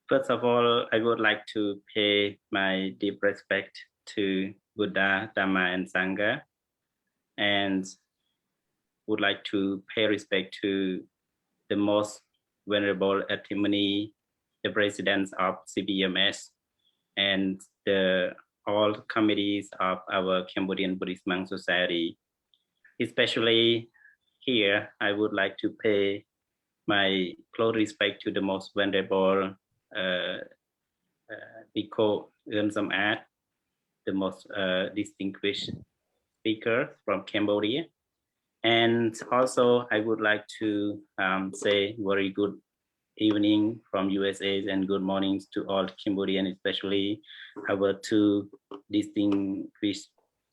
First of all, I would like to pay my deep respect to Buddha, Dhamma, and Sangha, and would like to pay respect to the most venerable testimony, the presidents of CBMS, and all committees of our Cambodian Buddhist Monk Society. Especially here, I would like to pay my close respect to the most venerable Bhikkhu Samad, the most distinguished speaker from Cambodia. And also, I would like to say very good evening from USA and good mornings to all Cambodian, especially our two distinguished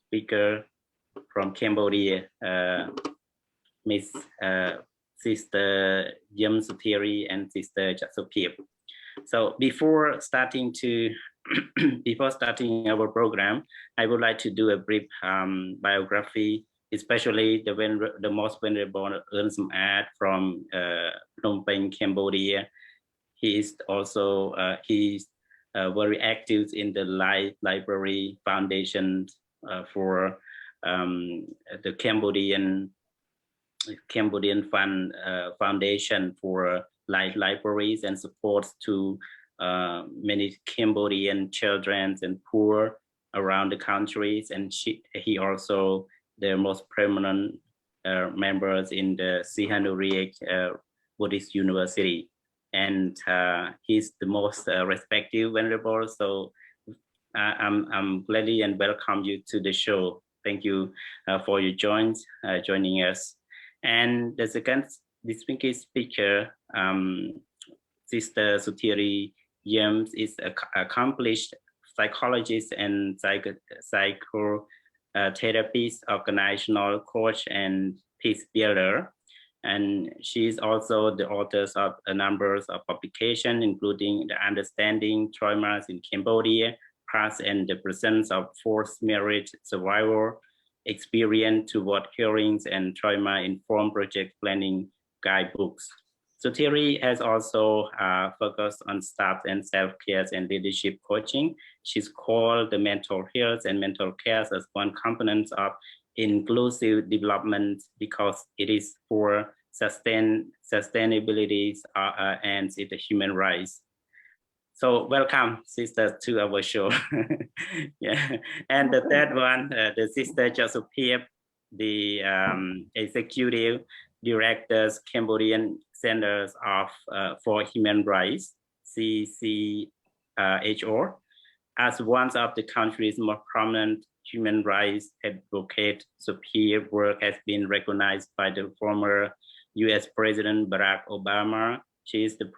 speakers from Cambodia, Miss Sister Yam Sutiri and Sister Chatsopip. So before starting our program, I would like to do a brief biography, especially the most venerable Samad from Phnom Penh, Cambodia. He is also very active in the Library Foundation for the Cambodian Foundation for libraries and supports to many Cambodian children and poor around the countries. And he also the most prominent members in the Sihanoukville Buddhist University. And he's the most respected venerable. So I'm gladly and welcome you to the show. Thank you for your joining us. And the second distinguished speaker, Sister Sutiri Yams, is an accomplished psychologist and psychotherapist, organizational coach, and peace builder. And she is also the author of a number of publications, including The Understanding Traumas in Cambodia, Past and the Presence of Forced Marriage Survivor, Experience Toward Hearings, and Trauma-Informed Project Planning Guidebooks. So Thierry has also focused on staff and self-care and leadership coaching. She's called the mental health and mental care as one component of inclusive development because it is for sustainability and it's a human rights. So welcome, sisters, to our show. Yeah, and the third one, the Sister Josephine, the executive directors, Cambodian Centers for Human Rights, CCHR, as one of the country's most prominent human rights advocate. Sophia work has been recognized by the former U.S. President Barack Obama. She is the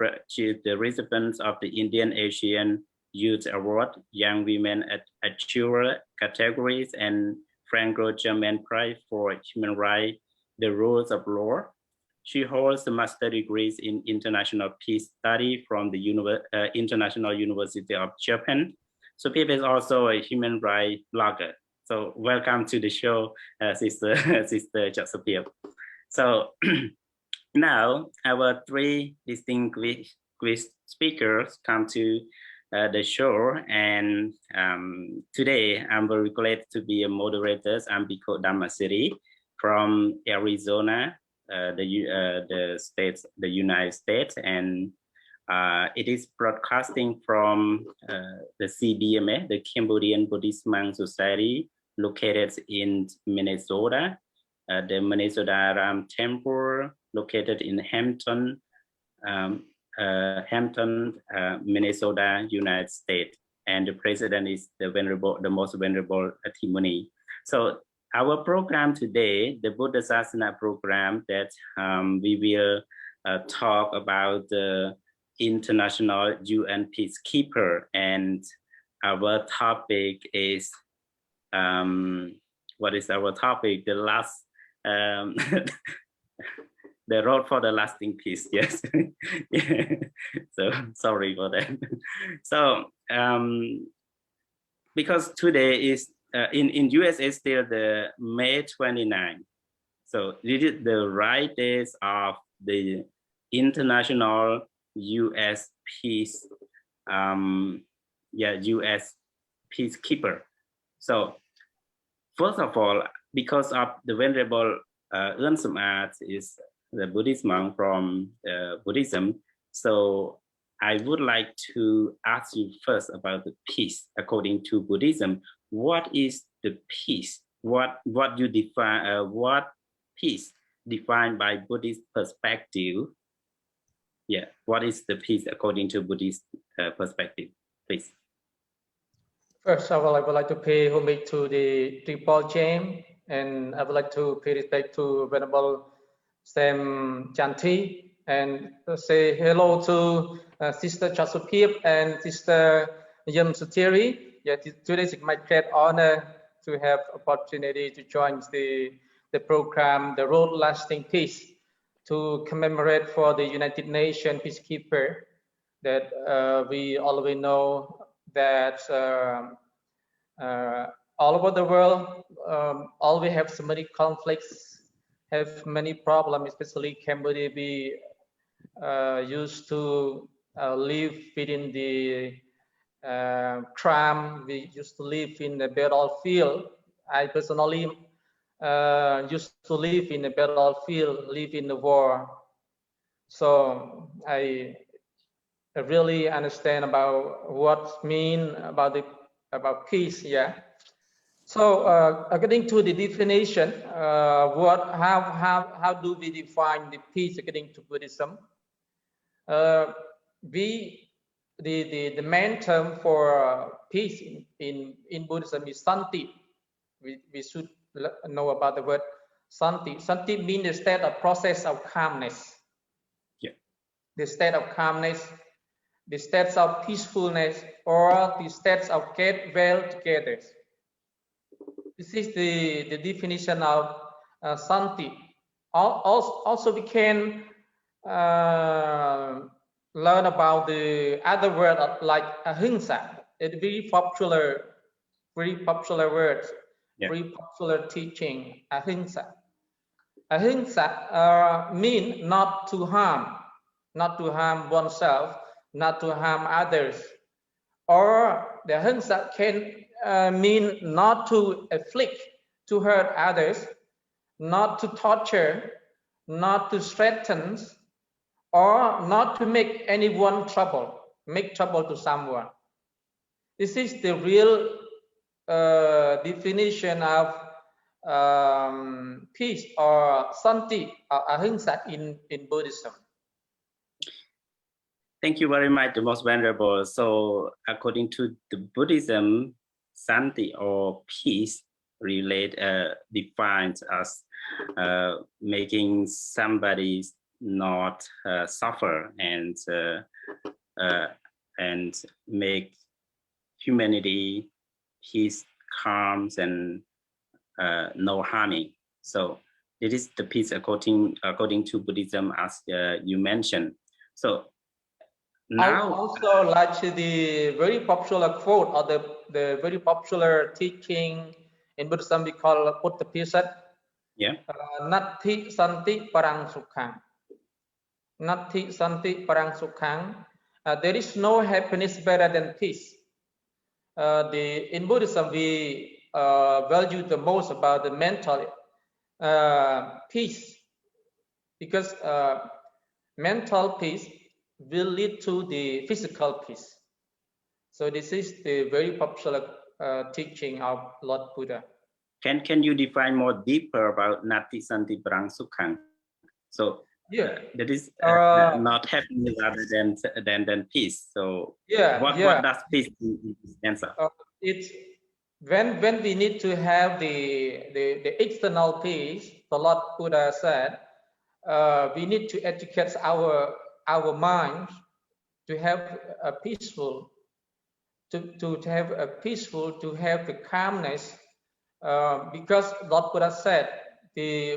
recipient of the Indian Asian Youth Award, Young Women Achiever categories, and Franco-German Prize for Human Rights, the Rules of Law. She holds a master's degrees in international peace study from the International University of Japan. So Pip is also a human rights blogger. So welcome to the show, Sister Josephine. So now our three distinguished speakers come to the show, and today I'm very glad to be a moderator. I'm Bhikkhu Dhammasiri from Arizona, the United States, and it is broadcasting from the CBMS, the Cambodian Buddhist Monk Society, located in Minnesota, the Minnesota Ram Temple, located in Hampton, Minnesota, United States, and the president is the most venerable Timoni. So our program today, the Buddha Sasana program, that we will talk about the International UN Peacekeeper, and our topic is what is our topic? The last the road for the lasting peace. Yes. Yeah. So sorry for that. So because today is in USA still the May 29. So this is the right days of the International US Peace U.S. peacekeeper. So first of all, because of the Venerable Ern Sum-Art is the Buddhist monk from Buddhism, so I would like to ask you first about the peace according to Buddhism. What is the peace? What you define? What peace defined by Buddhist perspective? Yeah, what is the peace according to Buddhist perspective, please? First of all, I would like to pay homage to the Triple Gem, and I would like to pay respect to Venerable Sam Chanti, and say hello to Sister Chasupip and Sister Yum Sutiri. Yeah, today is my great honor to have opportunity to join the program, The Road Lasting Peace, to commemorate for the United Nations Peacekeeper that we already know that all over the world, always have so many conflicts, have many problems, especially Cambodia be used to live within the crime. We used to live in the battlefield. I personally used to live in the battlefield, live in the war. So I really understand about what mean about peace. Yeah. So according to the definition, how do we define the peace according to Buddhism? The main term for peace in Buddhism is santi. We should know about the word santi. Santi means the state of process of calmness. Yeah. The state of calmness, the states of peacefulness, or the states of get well together. This is the definition of santi. Also, we can learn about the other word like ahimsa. It's very popular word, yeah. very popular teaching. Ahimsa. Ahimsa mean not to harm oneself, not to harm others, or the ahimsa can mean not to afflict, to hurt others, not to torture, not to threaten, or not to make anyone trouble, make trouble to someone. This is the real definition of peace or santi or ahimsa in Buddhism. Thank you very much, the most venerable. So according to the Buddhism, santi or peace defines as making somebody not suffer and make humanity peace, calm, and no harming. So it is the peace according to Buddhism, as you mentioned. So now also like the very popular quote or the very popular teaching in Buddhism we call Peacekeepers. Yeah. Natti santi parang sukhang. Natti santi parang sukhang. There is no happiness better than peace. In Buddhism we value the most about the mental peace, because mental peace will lead to the physical peace. So this is the very popular teaching of Lord Buddha. Can you define more deeper about Nati Santi Parang Sukhang? So yeah, that is not happiness rather than peace. So what does peace in this answer? It's when we need to have the external peace. The Lord Buddha said we need to educate our mind to have a peaceful, to have a peaceful, to have the calmness, because Lord Buddha said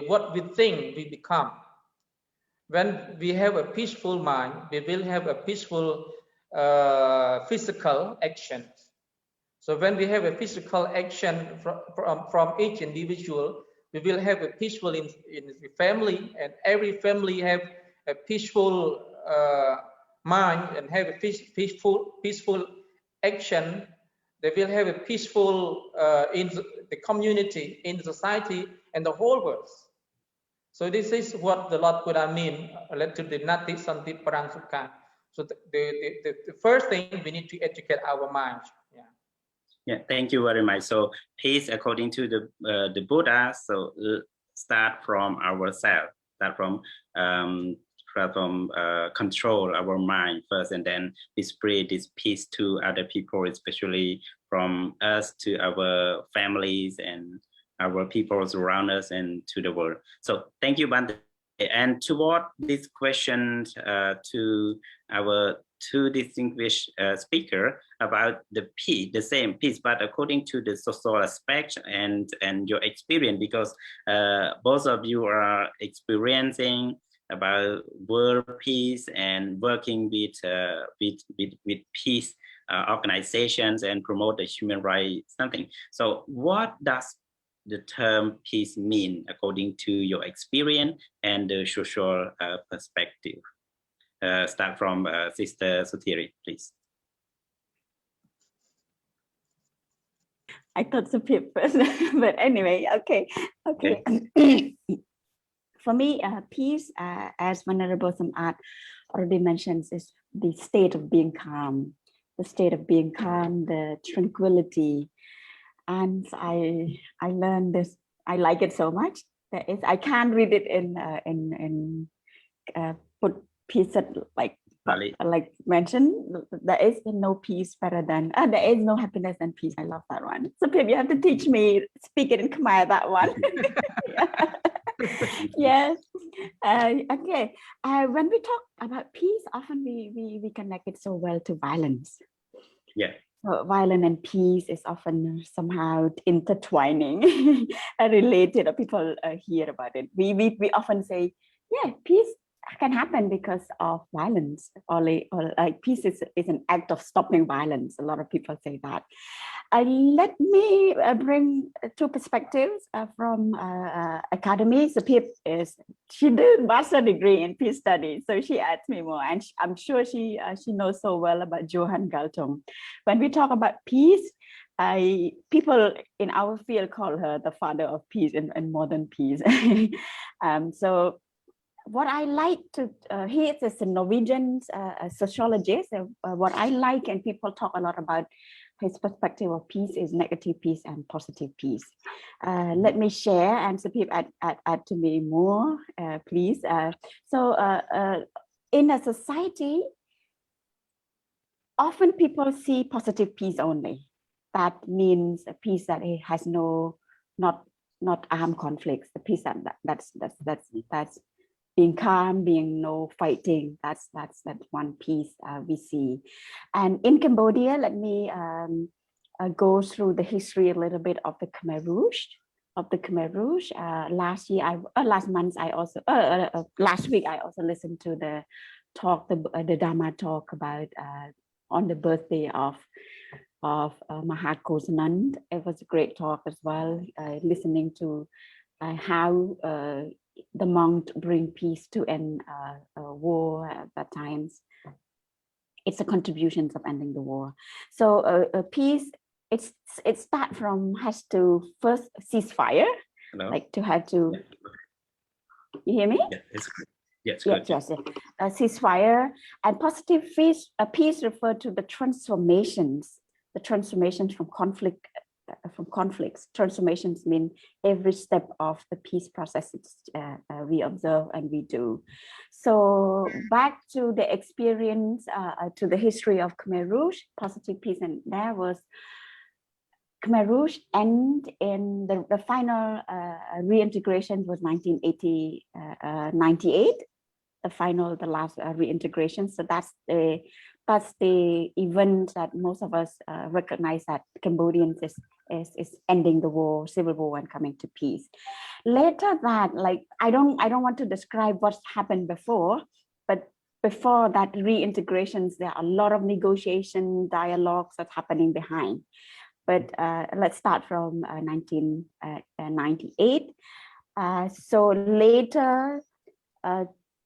what we think we become. When we have a peaceful mind, we will have a peaceful physical action. So when we have a physical action from each individual, we will have a peaceful in the family, and every family have a peaceful mind and have a peaceful action, they will have a peaceful in the community, in the society, and the whole world. So this is what the Lord Buddha mean related to the Nati Santi Parang Sukha. So the first thing, we need to educate our mind. Yeah, thank you very much. So peace, according to the Buddha, so start from ourselves, start from control our mind first, and then we spread this peace to other people, especially from us to our families and our people around us and to the world. So thank you, Bante. And toward this question to our two distinguished speakers about the peace, the same peace, but according to the social aspect and your experience, because both of you are experiencing about world peace and working with peace organizations and promote the human rights something. So what does the term peace mean according to your experience and the social perspective? Start from Sister Sutiri, please. I thought Supir first, but anyway, okay. For me, peace, as Venerable Samad already mentions, is the state of being calm, the tranquility. And I learned this. I like it so much. I can't read it in put peace like mentioned. There is no peace better than there is no happiness than peace. I love that one. So Pip, you have to teach me speak it in Khmer, that one. Yes. Okay. When we talk about peace, often we connect it so well to violence. Yeah. So violence and peace is often somehow intertwining, related. Or people hear about it. We often say, yeah, peace can happen because of violence, or like peace is an act of stopping violence. A lot of people say that. Let me bring two perspectives from academy. So Pip she did master degree in peace studies, so she adds me more, and I'm sure she knows so well about Johan Galtung. When we talk about peace, people in our field call her the father of peace and modern peace. So what I like to, he is a Norwegian sociologist. What I like, and people talk a lot about his perspective of peace, is negative peace and positive peace. Let me share, and so people add to me more, please. In a society, often people see positive peace only. That means a peace that has not armed conflicts. The peace that's being calm, being no fighting. That's one piece we see. And in Cambodia, let me go through the history a little bit of the Khmer Rouge. Last week I also listened to the talk, the Dharma talk about on the birthday of Mahat Kosanand. It was a great talk as well. Listening to how the monk bring peace to end war at that times. It's the contributions of ending the war. So peace, it start from has to first cease fire. Hello? Like to have to. You hear me? Yeah, it's good. Yes, yes. Ceasefire and positive peace refer to the transformations from conflicts. Transformations mean every step of the peace process we observe and we do. So back to the experience, to the history of Khmer Rouge, positive peace, and there was Khmer Rouge, and in the final reintegration was 1998. The last reintegration. So that's the event that most of us recognize, that Cambodians is ending the war, civil war, and coming to peace. Later that, like, I don't want to describe what's happened before, but before that reintegrations, there are a lot of negotiation, dialogues that's happening behind. But let's start from 1998. So later,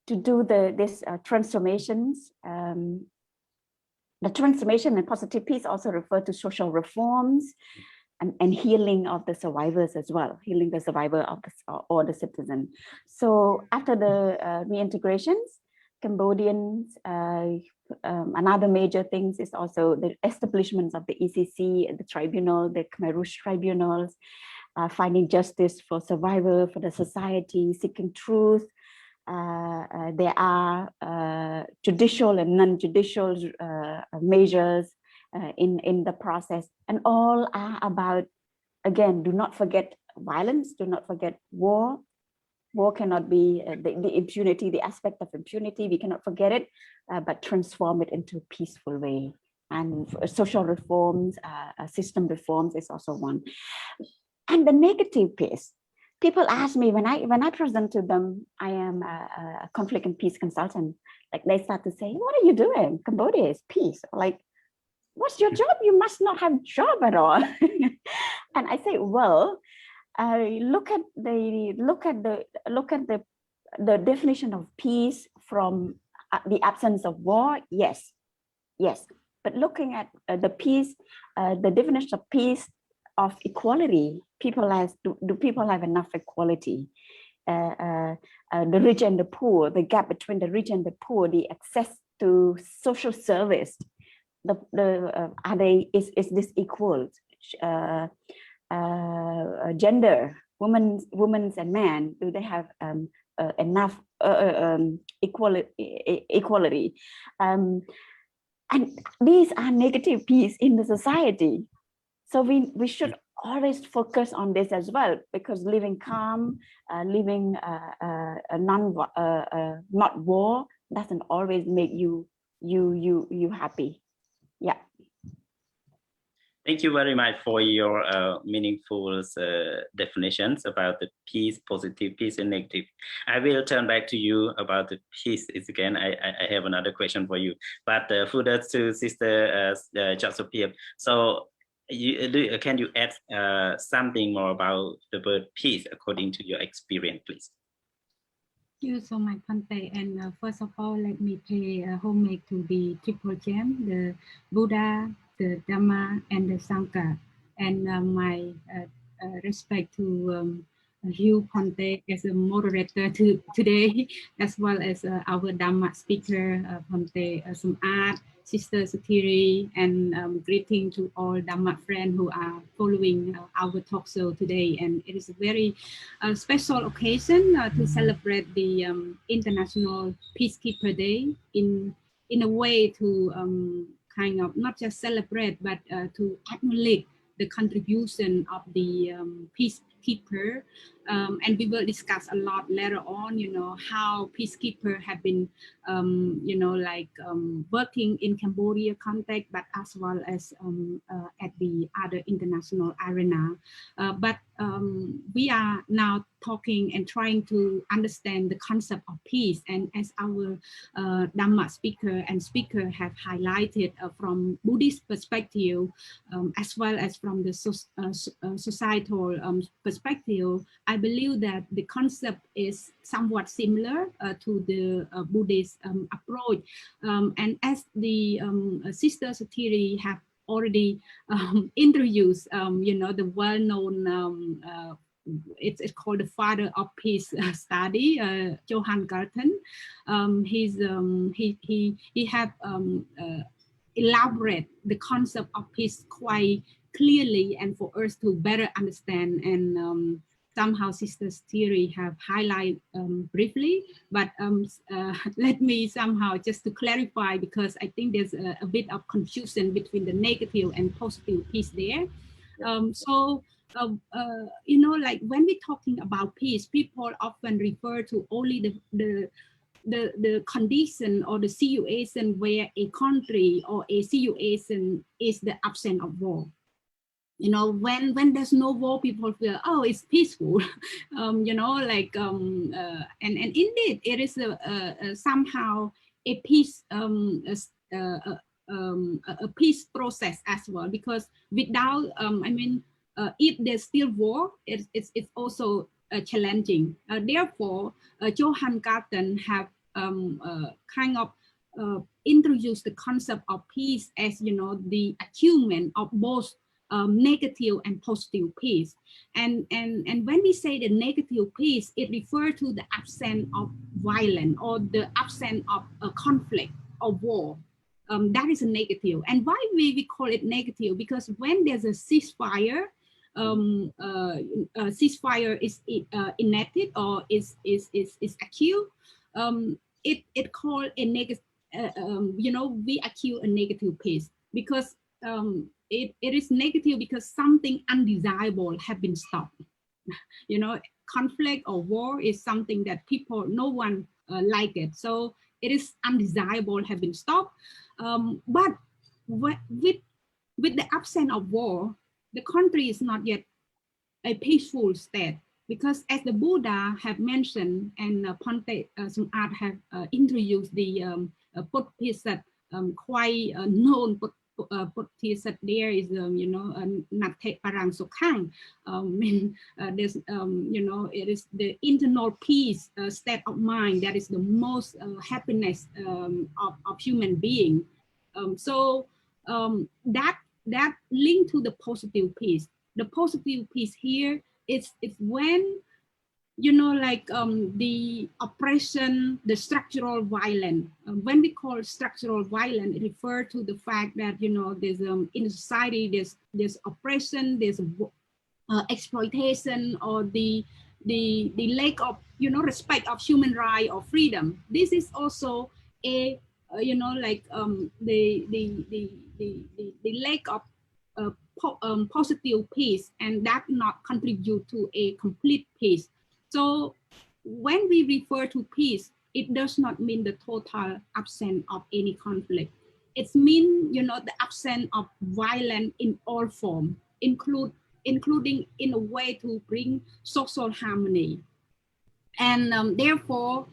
to do this transformations. The transformation and positive peace also refer to social reforms and healing of the survivors as well, healing the survivor of or the citizen. So after the reintegrations, Cambodians, another major things is also the establishment of the ECC, the tribunal, the Khmer Rouge tribunals, finding justice for survivor, for the society, seeking truth. There are judicial and non-judicial measures in the process, and all are about, again, do not forget violence, do not forget war. War cannot be the impunity, the aspect of impunity, we cannot forget it, but transform it into a peaceful way. And social reforms, system reforms is also one. And the negative piece, people ask me when I present to them, I am a conflict and peace consultant, like they start to say, what are you doing? Cambodia is peace. Like, what's your job? You must not have a job at all. And I say, well, look at the definition of peace from the absence of war. Yes, but looking at the peace, the definition of peace of equality, do people have enough equality? The rich and the poor, the gap between the rich and the poor, the access to social service, is this equal? Gender, women and men, do they have enough equality? And these are negative peace in the society. So we should always focus on this as well, because living calm, living not war doesn't always make you happy. Yeah. Thank you very much for your meaningful definitions about the peace, positive peace and negative. I will turn back to you about the peace again. I have another question for you, but further to Sister Sophia. So can you add something more about the word peace according to your experience, please? Thank you so much, Pante. And first of all, let me pay homage to the triple gem, the Buddha, the Dhamma, and the Sangha. And my respect to you, Pante, as a moderator today, as well as our Dhamma speaker, Pante Sumat, Sister Satiri, and greeting to all Dhamma friends who are following our talk show today. And it is a very special occasion to celebrate the International Peacekeeper Day in a way to kind of not just celebrate, but to acknowledge the contribution of the peacekeeper. And we will discuss a lot later on, how peacekeepers have been, working in Cambodia context, but as well as at the other international arena. But we are now talking and trying to understand the concept of peace. And as our Dhamma speaker have highlighted from Buddhist perspective, as well as from the societal perspective, I believe that the concept is somewhat similar to the Buddhist approach. And as the Sister Satiri have already introduced, the well-known it's called the father of peace study, Johann Galton. He have elaborate the concept of peace quite clearly and for us to better understand. And somehow Sister's theory have highlighted briefly, but let me somehow just to clarify, because I think there's a bit of confusion between the negative and positive peace there. Like when we're talking about peace, people often refer to only the condition or the situation where a country or a situation is the absence of war. When there's no war, people feel, oh, it's peaceful, and indeed it is somehow a peace, a peace process as well, because without, if there's still war, it's also challenging. Therefore, Johann Galton have kind of introduce the concept of peace as, you know, the achievement of both negative and positive peace. And when we say the negative peace, it refers to the absence of violence or the absence of a conflict or war. That is a negative. And why we call it negative? Because when there's a ceasefire, ceasefire is enacted or is accused, it called a negative. You know, we accuse a negative peace because it is negative because something undesirable have been stopped. You know, conflict or war is something that people, no one like it. So it is undesirable have been stopped. But with the absence of war, the country is not yet a peaceful state, because as the Buddha have mentioned, and Ponte Sumart have introduced the Bodhisattva, quite known Bodhisattva there is, you know, Nate Parang Sukhang, there's, you know, it is the internal peace state of mind that is the most happiness of human being. So that link to the positive peace. The positive peace here is when, you know, like the oppression, the structural violence. When we call structural violence, it refers to the fact that, you know, there's in society there's oppression, there's exploitation, or the lack of, you know, respect of human right or freedom. This is also a you know, like the lack of positive peace, and that not contribute to a complete peace. So when we refer to peace, it does not mean the total absence of any conflict. It means, you know, the absence of violence in all forms, including in a way to bring social harmony. And therefore,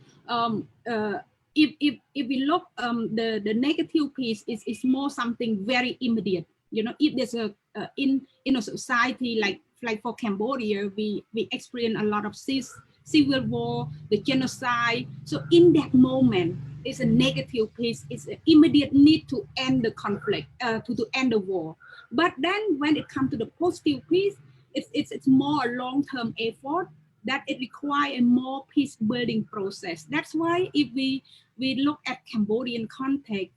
if we look, the negative piece is more something very immediate. You know, if there's a in a society like for Cambodia, we experience a lot of civil war, the genocide. So in that moment, it's a negative piece. It's an immediate need to end the conflict, to end the war. But then when it comes to the positive piece, it's more a long-term effort that it requires a more peace building process. That's why if we look at Cambodian context,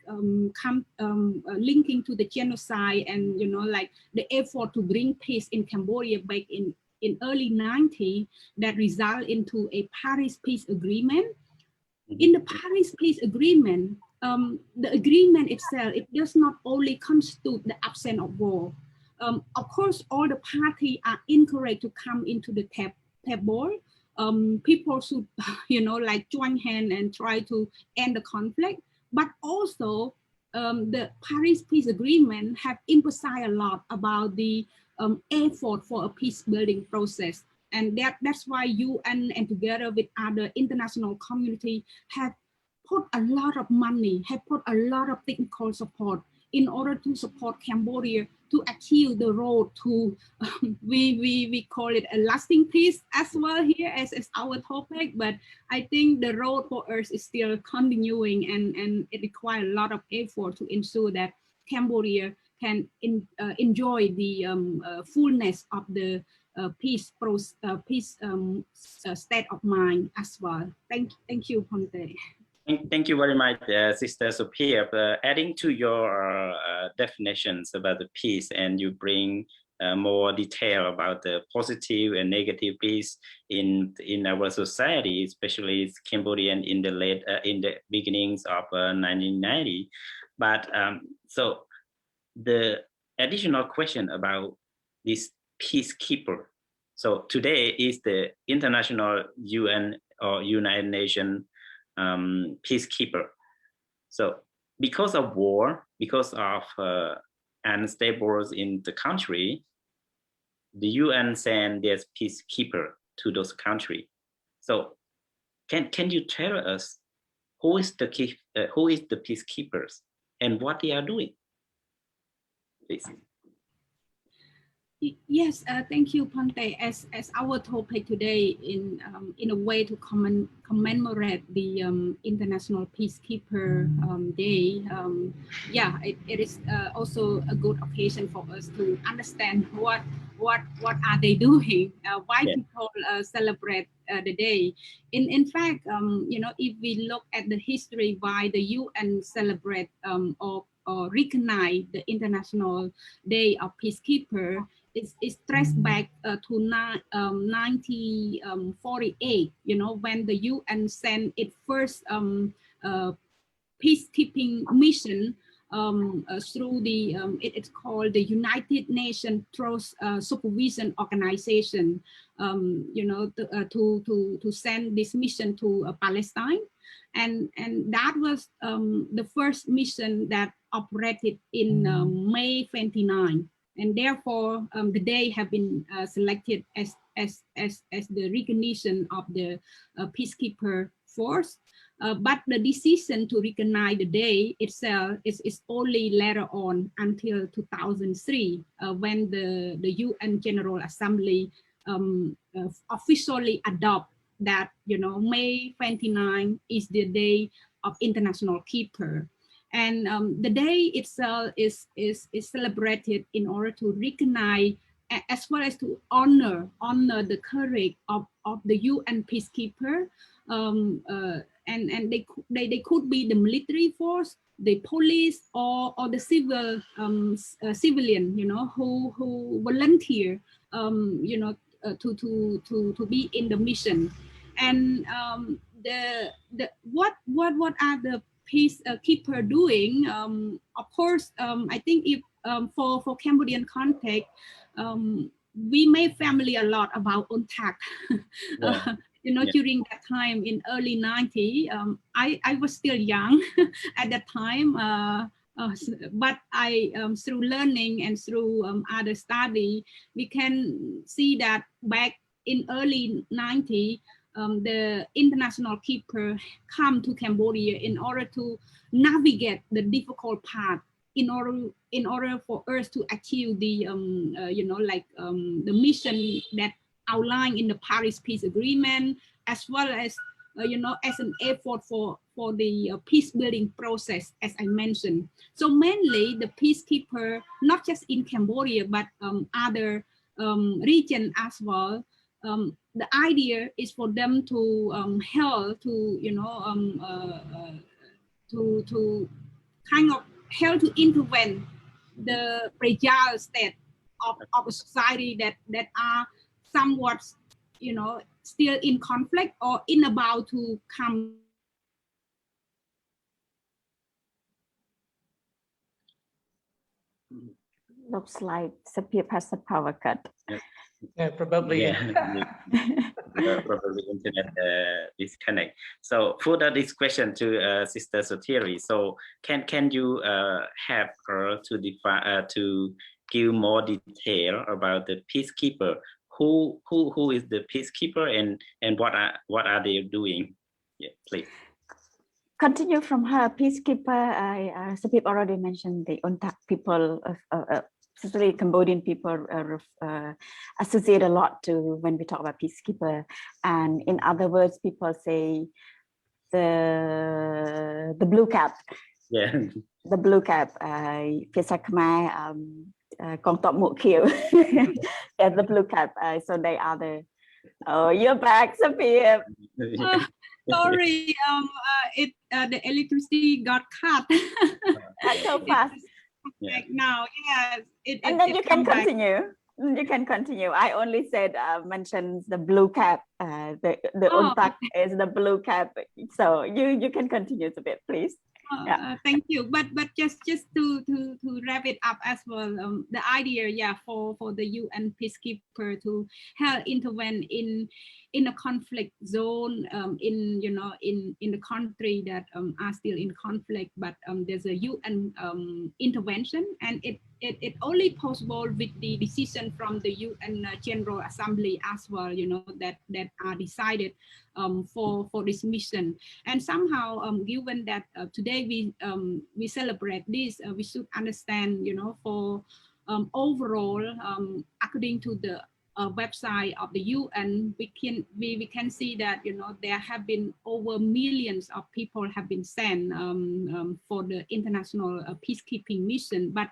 linking to the genocide and, you know, like the effort to bring peace in Cambodia back in early 90s that result into a Paris Peace Agreement. In the Paris Peace Agreement, the agreement itself, it does not only constitute the absence of war. Of course, all the parties are encouraged to come into the table. People should, you know, like join hands and try to end the conflict. But also, the Paris Peace Agreement have emphasized a lot about the effort for a peace building process. And that's why UN and together with other international community have put a lot of money, have put a lot of technical support in order to support Cambodia to achieve the road to, we call it a lasting peace as well here as our topic. But I think the road for us is still continuing, and it requires a lot of effort to ensure that Cambodia can enjoy the fullness of the peace state of mind as well. Thank you, Ponte. Thank you very much, Sister Sophia, for adding to your definitions about the peace, and you bring more detail about the positive and negative peace in our society, especially Cambodian in the beginnings of 1990. But so the additional question about this peacekeeper. So today is the International UN or United Nations peacekeeper. So because of war, because of unstable in the country, the UN send their peacekeeper to those countries. So can you tell us who is the peacekeepers and what they are doing, please? Yes, thank you, Pante. As our topic today, in a way to commemorate the International Peacekeeper Day. Yeah, it is also a good occasion for us to understand what are they doing, why Yeah. people celebrate the day. In fact, if we look at the history why the UN celebrate or recognize the International Day of Peacekeeper. It's traced back to 1948, when the UN sent its first peacekeeping mission through the it's called the United Nations Trust Supervision Organization, to send this mission to Palestine, and that was the first mission that operated in May 29, and therefore the day have been selected as the recognition of the peacekeeper force. But the decision to recognize the day itself is only later on, until 2003, when the UN General Assembly officially adopt that May 29 is the day of International Keeper. And the day itself is celebrated in order to recognize, as well as to honor the courage of the UN peacekeeper. And they could be the military force, the police, or the civilian, who volunteer, to be in the mission. And what are the peacekeeper doing? Of course, I think if for Cambodian context, we made family a lot about UNTAC. Yeah. During that time in early 90s, I was still young at that time, but I through learning and through other study, we can see that back in early 90s, the International Keeper come to Cambodia in order to navigate the difficult path, in order for us to achieve the the mission that outlined in the Paris Peace Agreement, as well as as an effort for the peace building process, as I mentioned. So mainly the peacekeeper, not just in Cambodia but other region as well. The idea is for them to help to to kind of help to intervene the fragile state of a society that are somewhat still in conflict or in about to come. Looks like Sapir has a power cut. Yeah, probably. Yeah. Probably internet disconnect. So further this question to Sister Sotiri. So can you have her to define to give more detail about the peacekeeper? Who is the peacekeeper, and what are they doing? Yeah, please. Continue from her. Peacekeeper. Sapir already mentioned the UNTAC people, especially Cambodian people, associate a lot to when we talk about peacekeeper. And in other words, people say the blue cap. Yeah. The blue cap. ភាសាខ្មែរកងទ័ពមួកខៀវ and the blue cap. So they are the. Oh, you're back, Sapir. Sorry, the electricity got cut. That's so fast. Back now, yes. And then you can continue. You can continue. I only said mentioned the blue cap. The UNTAC is the blue cap. So you can continue a bit, please. Thank you. But just to wrap it up as well, the idea, for the UN peacekeeper to help intervene in a conflict zone, in the country that are still in conflict, but there's a UN intervention, and it only possible with the decision from the UN General Assembly as well, that are decided for this mission. And somehow, given that today we celebrate this, we should understand, overall, according to the website of the UN, we can see that there have been over millions of people have been sent for the international peacekeeping mission, but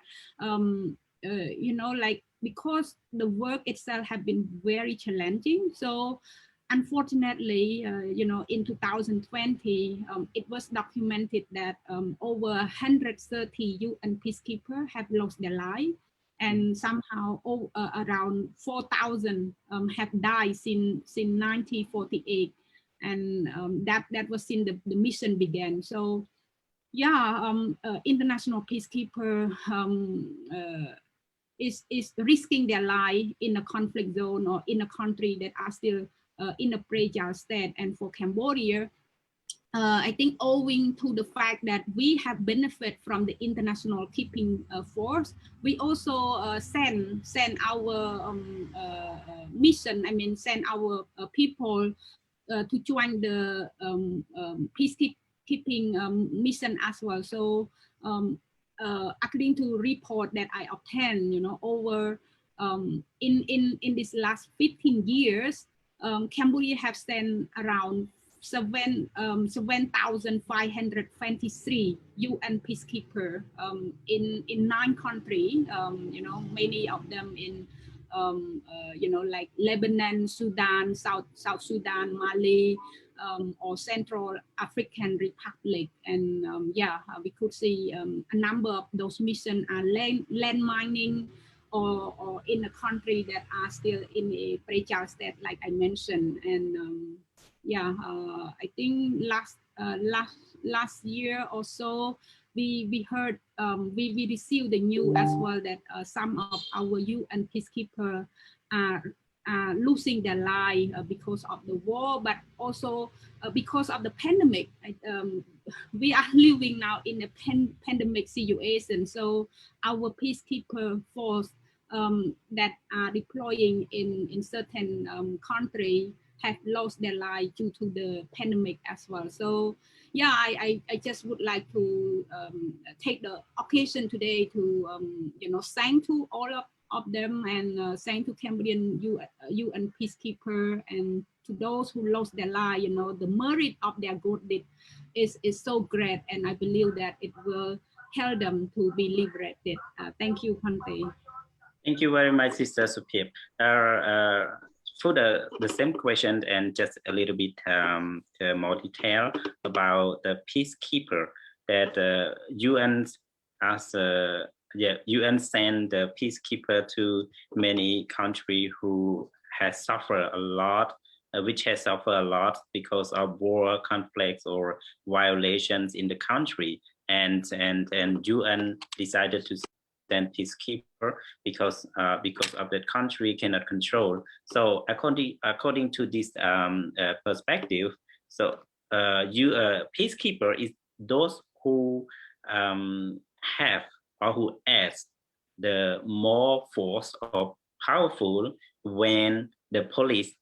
like because the work itself have been very challenging, so unfortunately, in 2020, it was documented that over 130 UN peacekeepers have lost their life, and somehow around 4,000 have died since 1948, and that was since the mission began. So, yeah, international peacekeeper is risking their life in a conflict zone or in a country that are still in a fragile state. And for Cambodia, I think owing to the fact that we have benefit from the international keeping force, we also send our mission. I mean, send our people to join the peacekeeping mission as well. So according to report that I obtained, over in this last 15 years, Cambodia have sent around 7,523 UN peacekeeper in 9 countries. Many of them in like Lebanon, Sudan, South Sudan, Mali, or Central African Republic, and we could see a number of those missions are land mining or in a country that are still in a fragile state, like I mentioned. And I think last year or so, we heard we received the news as well that some of our UN peacekeepers are losing their life because of the war, but also because of the pandemic. We are living now in a pandemic situation, so our peacekeeper force that are deploying in certain countries have lost their life due to the pandemic as well. So yeah, I just would like to take the occasion today to thank to all of them, and thank to Cambodian UN peacekeeper, and to those who lost their life. The merit of their good deed is so great, and I believe that it will help them to be liberated. Thank you, Phante. Thank you very much, Sister Supip. For the same question and just a little bit more detail about the peacekeeper that UN send the peacekeeper to many countries who has suffered a lot, which has suffered a lot because of war, conflicts, or violations in the country, and UN decided to send peacekeeper because of that country cannot control. So according to this perspective, so peacekeeper is those who have or who ask the more force or powerful when the police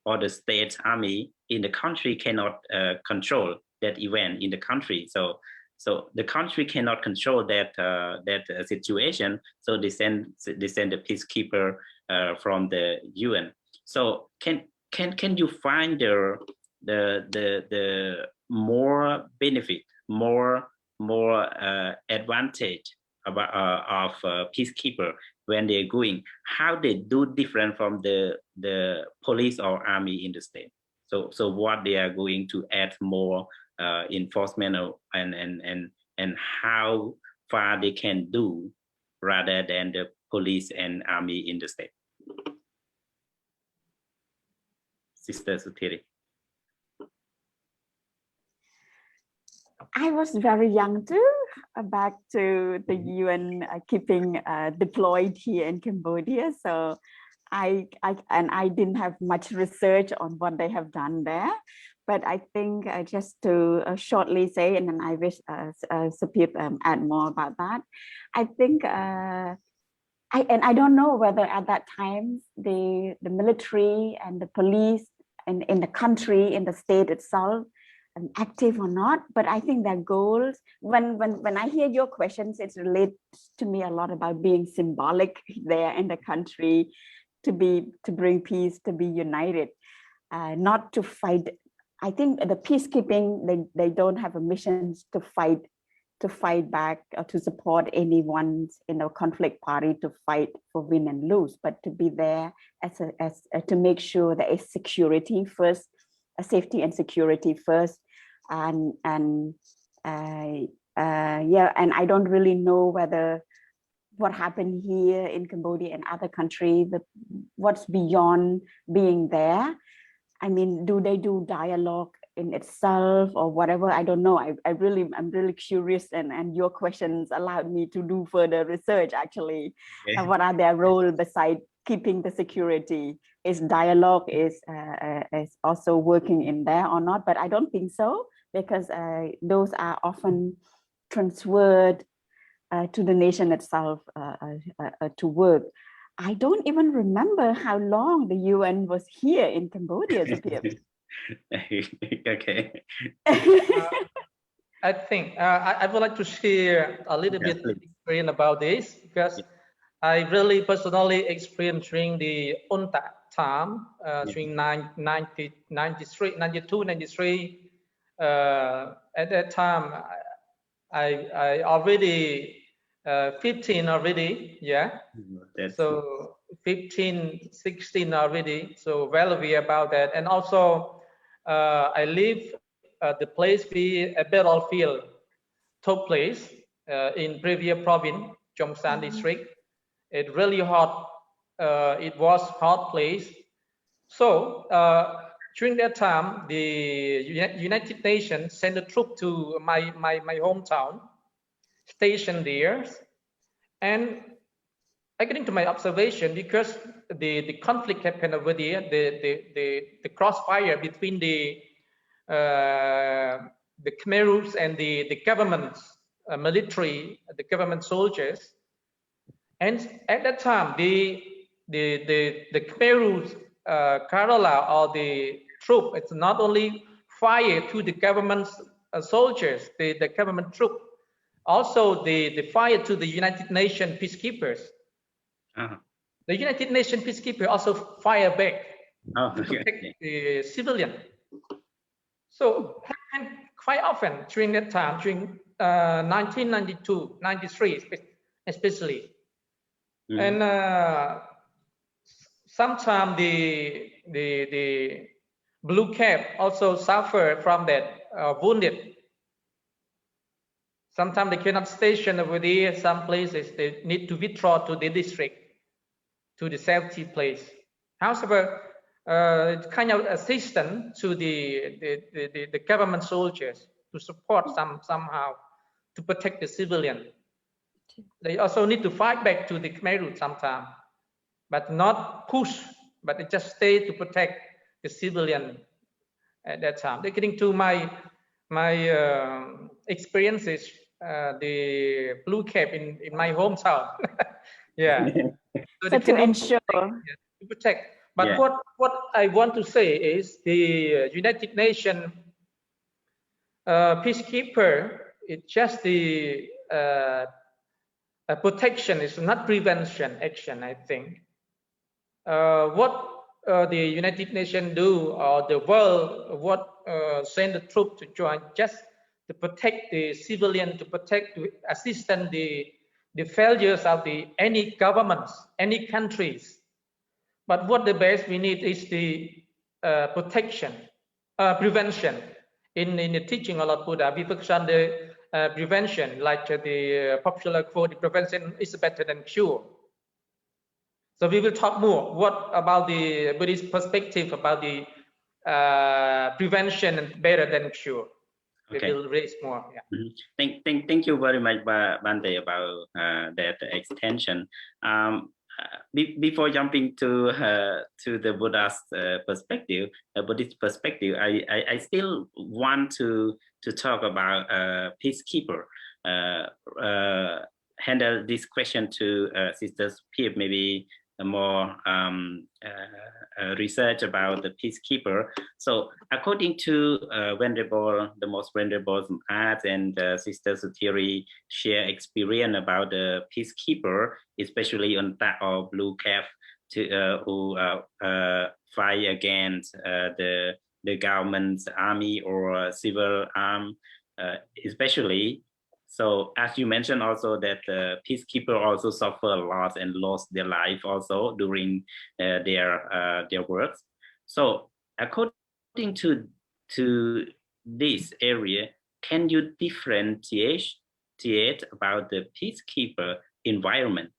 or the state army in the country cannot control that event in the country. So the country cannot control that situation. So they send the peacekeeper from the UN. So can you find the more benefit, more advantage about of peacekeeper when they're going? How they do different from the police or army in the state? So what they are going to add more enforcement and how far they can do rather than the police and army in the state. Sister Sutiri. I was very young too, back to the UN keeping deployed here in Cambodia. So I didn't have much research on what they have done there. But I think just to shortly say, and then I wish Supip add more about that. I think I don't know whether at that time the military and the police in the country, in the state itself, active or not, but I think their goals, when I hear your questions, it relates to me a lot about being symbolic there in the country, to bring peace, to be united, not to fight. I think the peacekeeping, they don't have a mission to fight back or to support anyone in a conflict party to fight for win and lose, but to be there as to make sure there is security first, safety and security first, and yeah, and I don't really know whether what happened here in Cambodia and other countries, what's beyond being there. I mean, do they do dialogue in itself or whatever? I don't know. I'm really curious, and your questions allowed me to do further research actually. Okay. What are their role besides keeping the security? Is dialogue is also working in there or not? But I don't think so, because those are often transferred to the nation itself to work. I don't even remember how long the UN was here in Cambodia. Okay. I think I would like to share a little bit experience about this, because I really personally experienced during the UNTA time, during 93, 92, 93. At that time, I already 15 already, yeah. So 15, 16 already. So well aware about that. And also, I live at the place where a battlefield took place in Previa province, Chongsan district. It really hot. It was hot place. So during that time, the United Nations sent a troop to my hometown, stationed there, and according to my observation, because the conflict happened over there, the crossfire between the Khmerus and the government military, the government soldiers, and at that time the Khmerus Kerala, or the troop, it's not only fire to the government soldiers, the government troop, also the fire to the United Nations peacekeepers. The United Nations peacekeeper also fire back to protect the civilian. So happened quite often during that time, during 1992, 93 especially. And sometimes the blue cap also suffer from that, wounded. Sometimes they cannot station over there. Some places they need to withdraw to the district, to the safety place. However, kind of assistance to the government soldiers to support somehow to protect the civilian. They also need to fight back to the Khmer sometimes, but not push, but they just stay to protect the civilian at that time. According to my experiences, the blue cap in my hometown. Yeah. So to ensure to protect. But what I want to say is the United Nations peacekeeper, it's just the protection, is not prevention action, I think. What the United Nations do, or the world, what send the troops to join, just to protect the civilian, to protect, to assist the failures of any governments, any countries. But what the best we need is the protection, prevention. In the teaching of Lord Buddha, we focus on the prevention, like the popular quote, prevention is better than cure. So we will talk more. What about the Buddhist perspective about the prevention better than cure? Okay. We will raise more. Yeah. Thank you very much, Bante, about that extension. Before jumping to the Buddha's perspective, Buddhist perspective, I still want to talk about peacekeeper. Handle this question to Sister Pip, maybe more research about the peacekeeper. So according to the most venerable Art and Sister Sutiri share experience about the peacekeeper, especially on that of blue cap who fight against the government's army or civil arm, especially. So as you mentioned also that the peacekeeper also suffer a lot and lost their life also during their works. So according to this area, can you differentiate about the peacekeeper environment?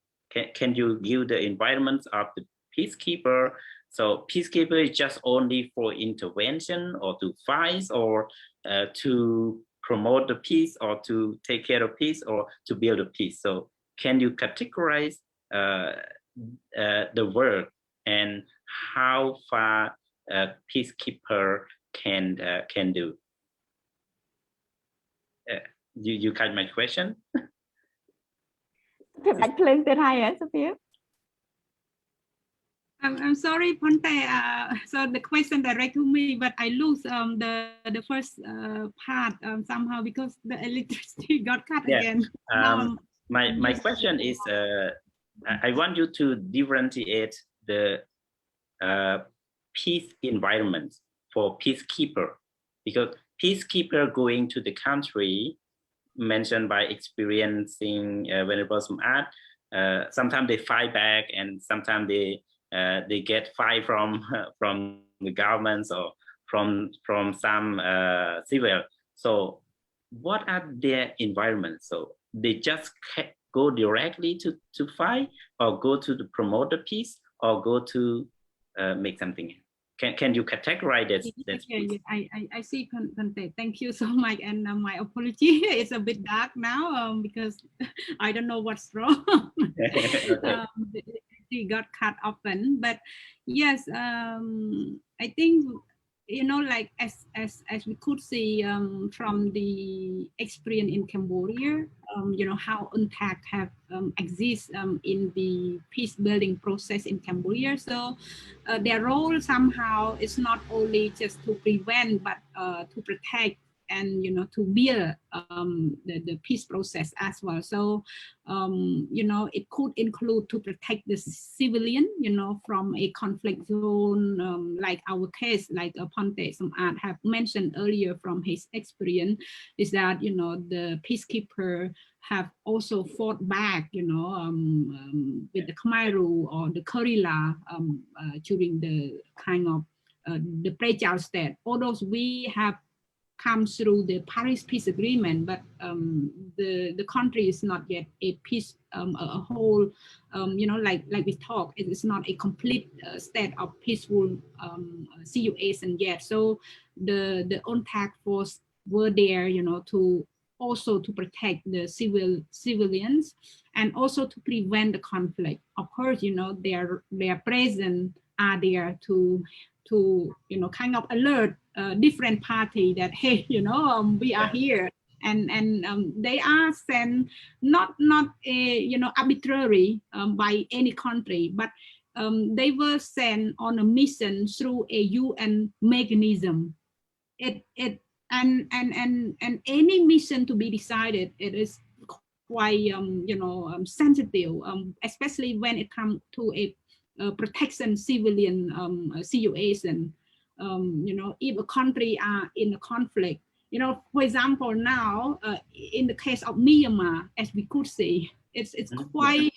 Can you give the environment of the peacekeeper? So peacekeeper is just only for intervention or to fight or to promote the peace or to take care of peace or to build a peace. So can you categorize the work and how far a peacekeeper can do? You catch my question? I'm sorry, Ponte. So the question direct to me, but I lose the first part somehow because the electricity got cut again. My question is, I want you to differentiate the peace environment for peacekeeper, because peacekeeper going to the country mentioned by experiencing Venerable Art, sometimes they fight back and sometimes they get fight from the governments or from some civil. So what are their environments? So they just go directly to fight or go to promote the peace or go to make something? Can you categorize that? I see, Conte. Thank you so much. And my apology, it's a bit dark now because I don't know what's wrong. It got cut often, but yes, I think, you know, like as we could see from the experience in Cambodia, you know, how UNTAC have exist in the peace building process in Cambodia. So their role somehow is not only just to prevent, but to protect and, you know, to build the peace process as well. So, you know, it could include to protect the civilian, you know, from a conflict zone, like our case, like Ponte Samad have mentioned earlier from his experience, is that, you know, the peacekeeper have also fought back, you know, with the Khmer Rouge or the guerrilla during the kind of the pre-Chao state. All those we have come through the Paris Peace Agreement, but the country is not yet a peace, a whole, you know, like we talk, it is not a complete state of peaceful situation yet. So the UNTAC force were there, you know, to also to protect the civilians and also to prevent the conflict. Of course, you know, their presence are there to you know, kind of alert different party that, hey, you know, we are here, and they are sent not a, you know, arbitrary by any country, but they were sent on a mission through a UN mechanism. And any mission to be decided, it is quite you know, sensitive, especially when it comes to a protection civilian situation. You know, if a country are in a conflict, you know, for example, now in the case of Myanmar, as we could see, it's quite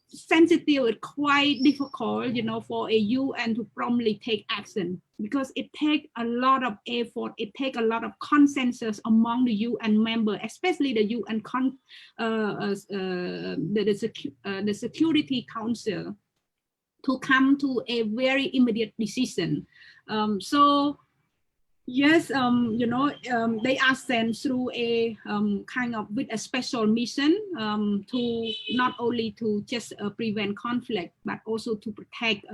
sensitive, it's quite difficult, you know, for a UN to promptly take action, because it takes a lot of effort, it takes a lot of consensus among the UN member, especially the UN the Security Council, to come to a very immediate decision. So yes, you know, they are sent through a kind of with a special mission to not only to just prevent conflict, but also to protect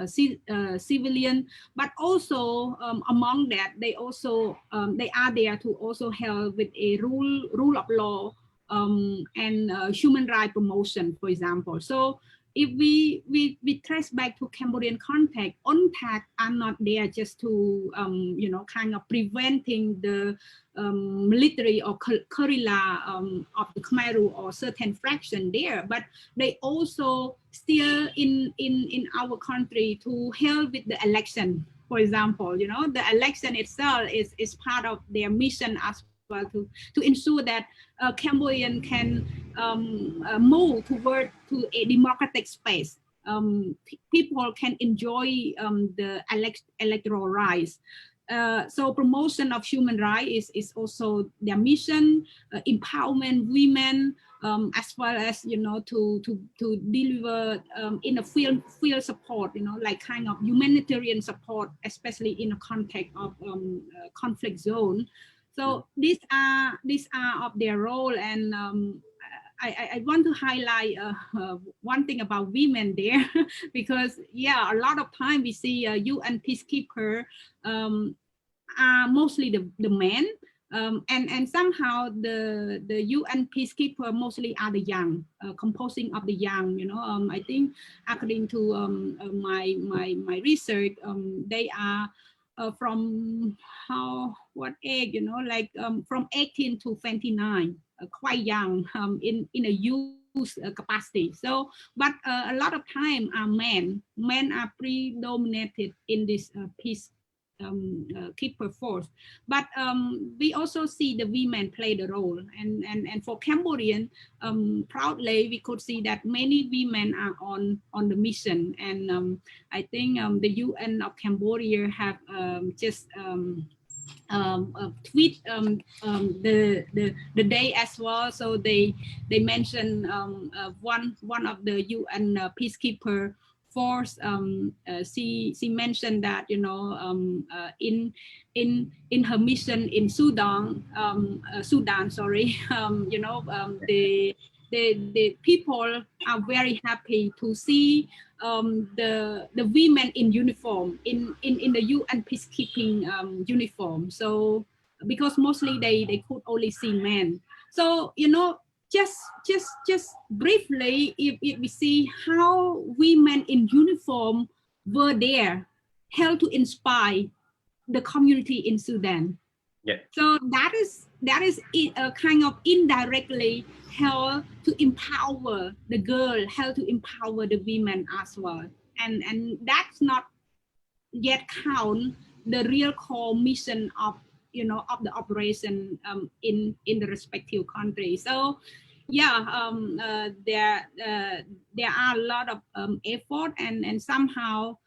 civilian. But also among that, they also they are there to also help with a rule of law and human rights promotion, for example. So if we trace back to Cambodian context, UNTAC are not there just to kind of preventing the military or guerrilla of the Khmer Rouge or certain fraction there, but they also still in our country to help with the election. For example, the election itself is part of their mission as well to ensure that Cambodian can move toward to a democratic space. People can enjoy the electoral rights. So promotion of human rights is also their mission, empowerment women, as well as to deliver in a field support, like kind of humanitarian support, especially in a context of conflict zone. So these are of their role, and I want to highlight one thing about women there, because a lot of time we see UN peacekeeper are mostly the men, and somehow the UN peacekeeper mostly are the young, composing of the young. I think according to my research, they are from what age, like from 18 to 29, quite young, in a youth capacity. So, but a lot of time are men. Men are predominated in this peace keeper force, but we also see the women play the role, and for Cambodian, proudly we could see that many women are on the mission, and I think the UN of Cambodia have just tweet the day as well. So they mentioned one of the UN peacekeeper force. She mentioned that in her mission in Sudan, the people are very happy to see the women in uniform in the UN peacekeeping uniform. So because mostly they could only see men. So just briefly, if we see how women in uniform were there, helped to inspire the community in Sudan. Yeah. So that is kind of indirectly help to empower the girl, help to empower the women as well. And that's not yet count the real core mission of of the operation in the respective country. So there are a lot of effort, and somehow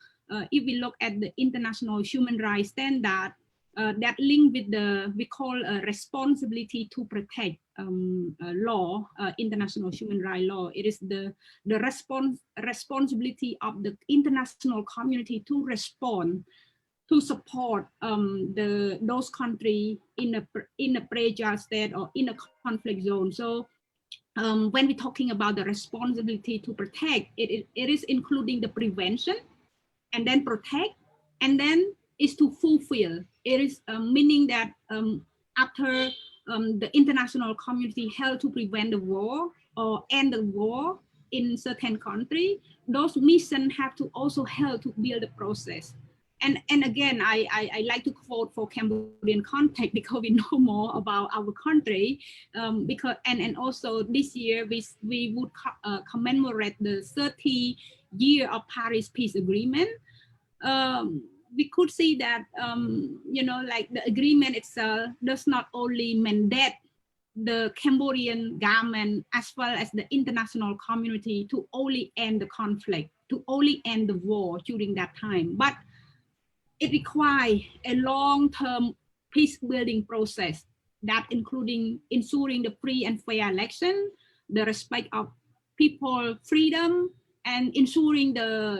if we look at the international human rights standard, that link with the we call responsibility to protect law, international human rights law. It is the responsibility of the international community to respond, to support those countries in a fragile state or in a conflict zone. So when we're talking about the responsibility to protect, it is including the prevention, and then protect, and then is to fulfill. It is meaning that after the international community help to prevent the war or end the war in certain country, those missions have to also help to build the process. And again, I like to quote for Cambodian context, because we know more about our country, because and also this year we would commemorate the 30 year of Paris Peace Agreement. We could see that like the agreement itself does not only mandate the Cambodian government as well as the international community to only end the conflict, to only end the war during that time, but it requires a long-term peace building process that including ensuring the free and fair election, the respect of people freedom, and ensuring the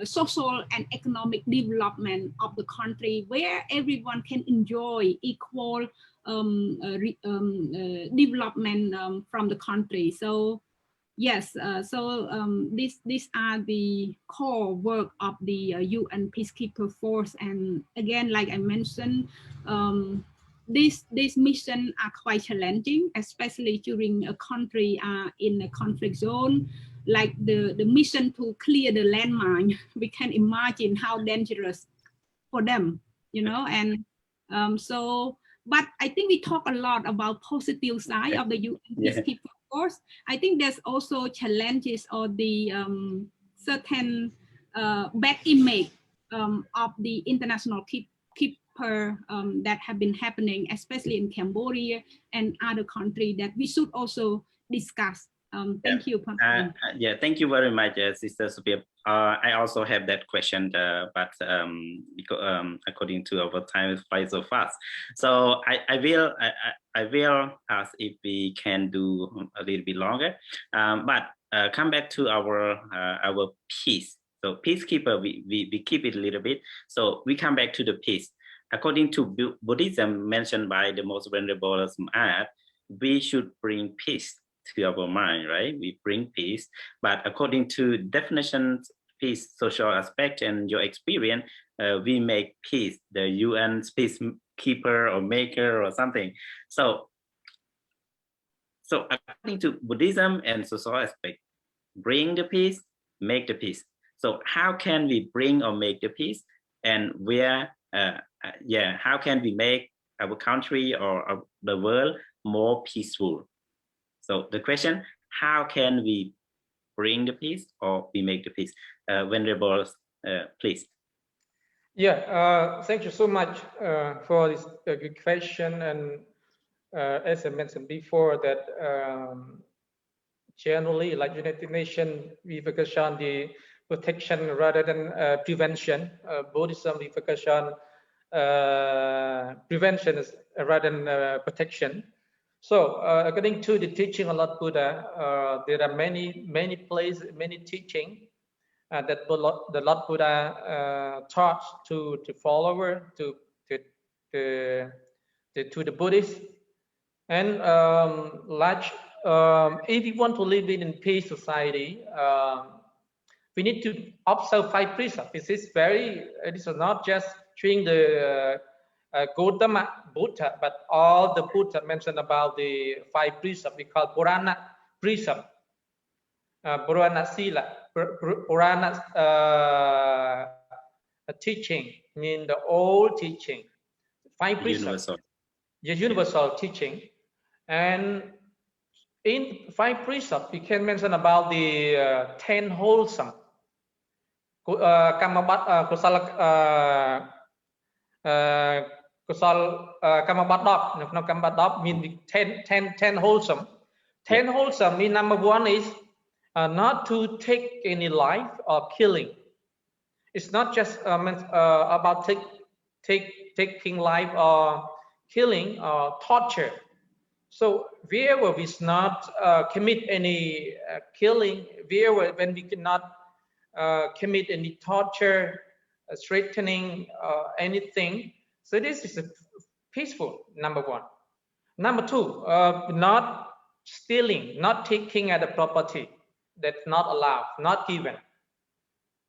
social and economic development of the country, where everyone can enjoy equal development from the country. So yes, these are the core work of the UN Peacekeeper Force. And again, like I mentioned, these missions are quite challenging, especially during a country in a conflict zone. like the mission to clear the landmine. We can imagine how dangerous for them, you know. And so, but I think we talk a lot about positive side of the UN peacekeeper force. I think there's also challenges or the certain bad image of the international keeper that have been happening, especially in Cambodia and other countries, that we should also discuss. Thank you. Yeah, thank you very much, Sister Sophia. I also have that question, but because, according to our time, it's quite so fast. So I will ask if we can do a little bit longer. But come back to our peace. So peacekeeper, we keep it a little bit. So we come back to the peace. According to Buddhism, mentioned by the most venerable Sum'at, we should bring peace to our mind, right? We bring peace, but according to definitions, peace, social aspect, and your experience, we make peace, the UN peacekeeper or maker or something. So according to Buddhism and social aspect, bring the peace, make the peace. So how can we bring or make the peace, and where, how can we make our country or the world more peaceful? So the question, how can we bring the peace or we make the peace? Venerable, please. Yeah, thank you so much for this good question. And as I mentioned before, that generally, like United Nations, we focus on the protection rather than prevention. Buddhism, we focus on prevention rather than protection. So according to the teaching of Lord Buddha, there are many places, many teaching that the Lord Buddha taught to followers, to the Buddhists. And if we want to live in peace society, we need to observe 5 precepts. It is not just showing the Gautama Buddha, but all the Buddha mentioned about the 5 precepts we call Purana precept, Purana Sila, Purana teaching, mean the old teaching, 5 precepts, universal teaching. And in 5 precepts, we can mention about the 10 wholesome, Kamabadab means 10 wholesome. 10 wholesome means number 1 is not to take any life or killing. It's not just about taking life or killing or torture. So wherever we not commit any killing, when we cannot commit any torture, threatening, anything. So this is a peaceful, number 1. Number 2, not stealing, not taking other property. That's not allowed, not given.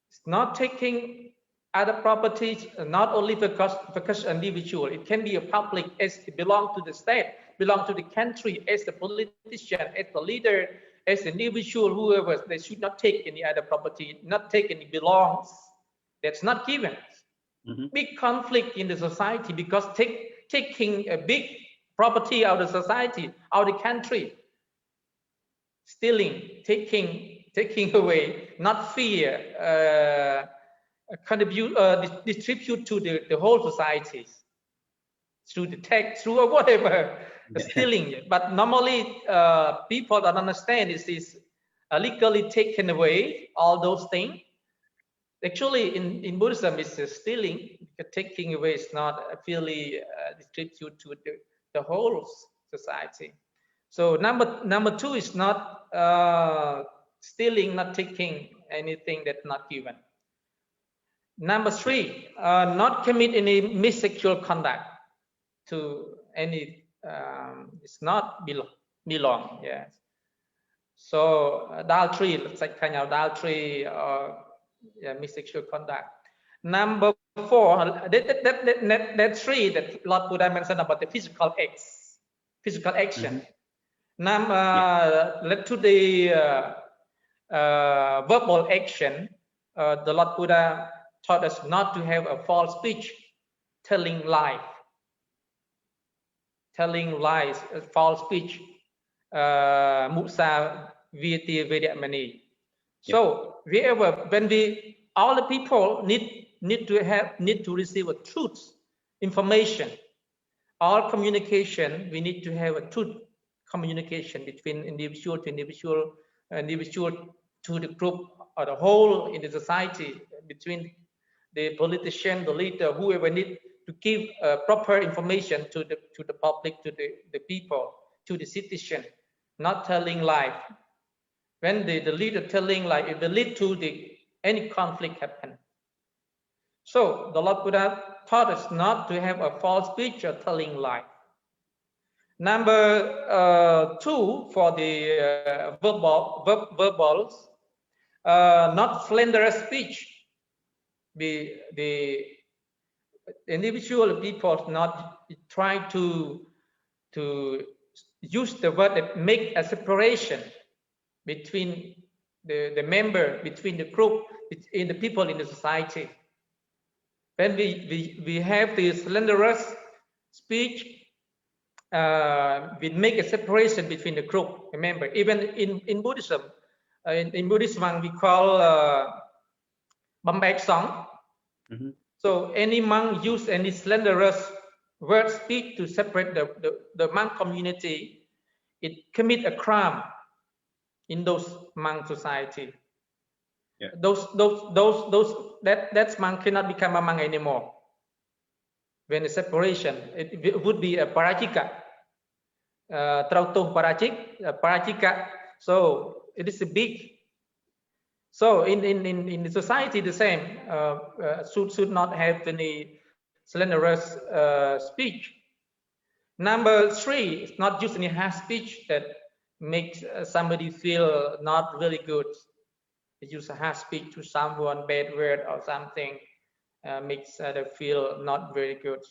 It's not taking other properties, not only because individual. It can be a public, as it belong to the state, belong to the country, as the politician, as the leader, as the individual, whoever. They should not take any other property, not take any belongs. That's not given. Big conflict in the society because taking a big property out of society, out of the country, stealing, taking away, not fear, distribute to the whole society through the tax, through whatever, stealing. But normally people don't understand is legally taken away all those things. Actually, in Buddhism, it's stealing. Taking away is not really distribute to the whole society. So number 2 is not stealing, not taking anything that's not given. Number 3, not commit any missexual conduct to any. It's not belong. Yes. So adultery, like kind of adultery or missexual conduct. Number 4, that 3 that Lord Buddha mentioned about the physical action. Led to the verbal action, the Lord Buddha taught us not to have a false speech, telling lies, false speech, musa viti vedamani. So all the people need to receive a truth information. All communication, we need to have a truth communication between individual to individual, individual to the group or the whole in the society, between the politician, the leader, whoever need to give proper information to the public, to the people, to the citizen, not telling lies. When the leader telling lies, it will lead to any conflict happen. So the Lord Buddha taught us not to have a false speech or telling lies. Number 2 for the verbals, not slanderous speech. The individual people not try to use the word that make a separation between the member, between the group, between the people in the society. When we have the slanderous speech, we make a separation between the group. Remember, even in Buddhism, in Buddhism we call Bambek song. So any monk use any slanderous word speak to separate the monk community, it commit a crime in those monk society. Yeah. That monk cannot become a monk anymore. When the separation, it would be a parajika. Trautung parajika. So it is a big. So in the society the same, should not have any slanderous speech. Number 3 is not use any harsh speech that makes somebody feel not really good. Use a harsh speech to someone, bad word or something, makes them feel not very good.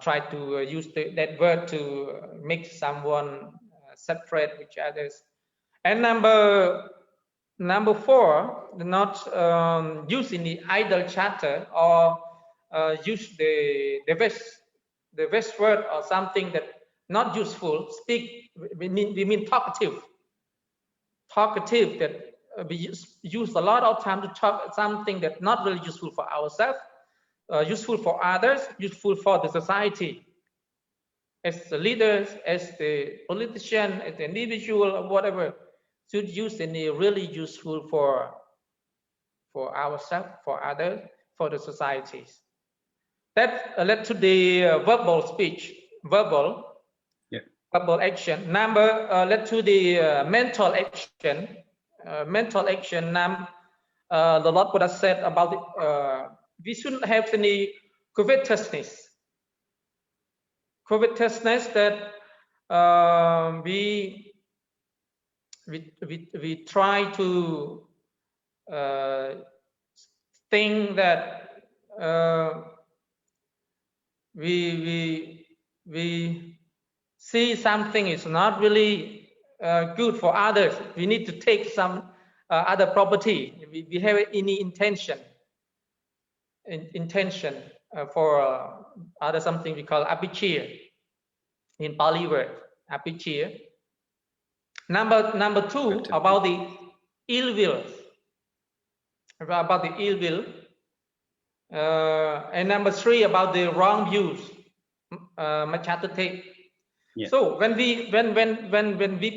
Try to use that word to make someone separate with others. And number 4, not use in the idle chatter or use the best word or something that not useful. Speak, we mean talkative that we use a lot of time to talk something that not really useful for ourselves, useful for others, useful for the society. As the leaders, as the politician, as the individual, or whatever, should use any really useful for ourselves, for others, for the societies. That led to the verbal speech, verbal action. Number led to the mental action. Mental action. The Lord Buddha said about we shouldn't have any covetousness. Covetousness that we try to think that we see something is not really good for others. We need to take some other property. We have any intention for other something we call apichir in Pali word, apichir. Number 2 about the ill will. About the ill will. And number 3 about the wrong views, machatate. Yeah. So when we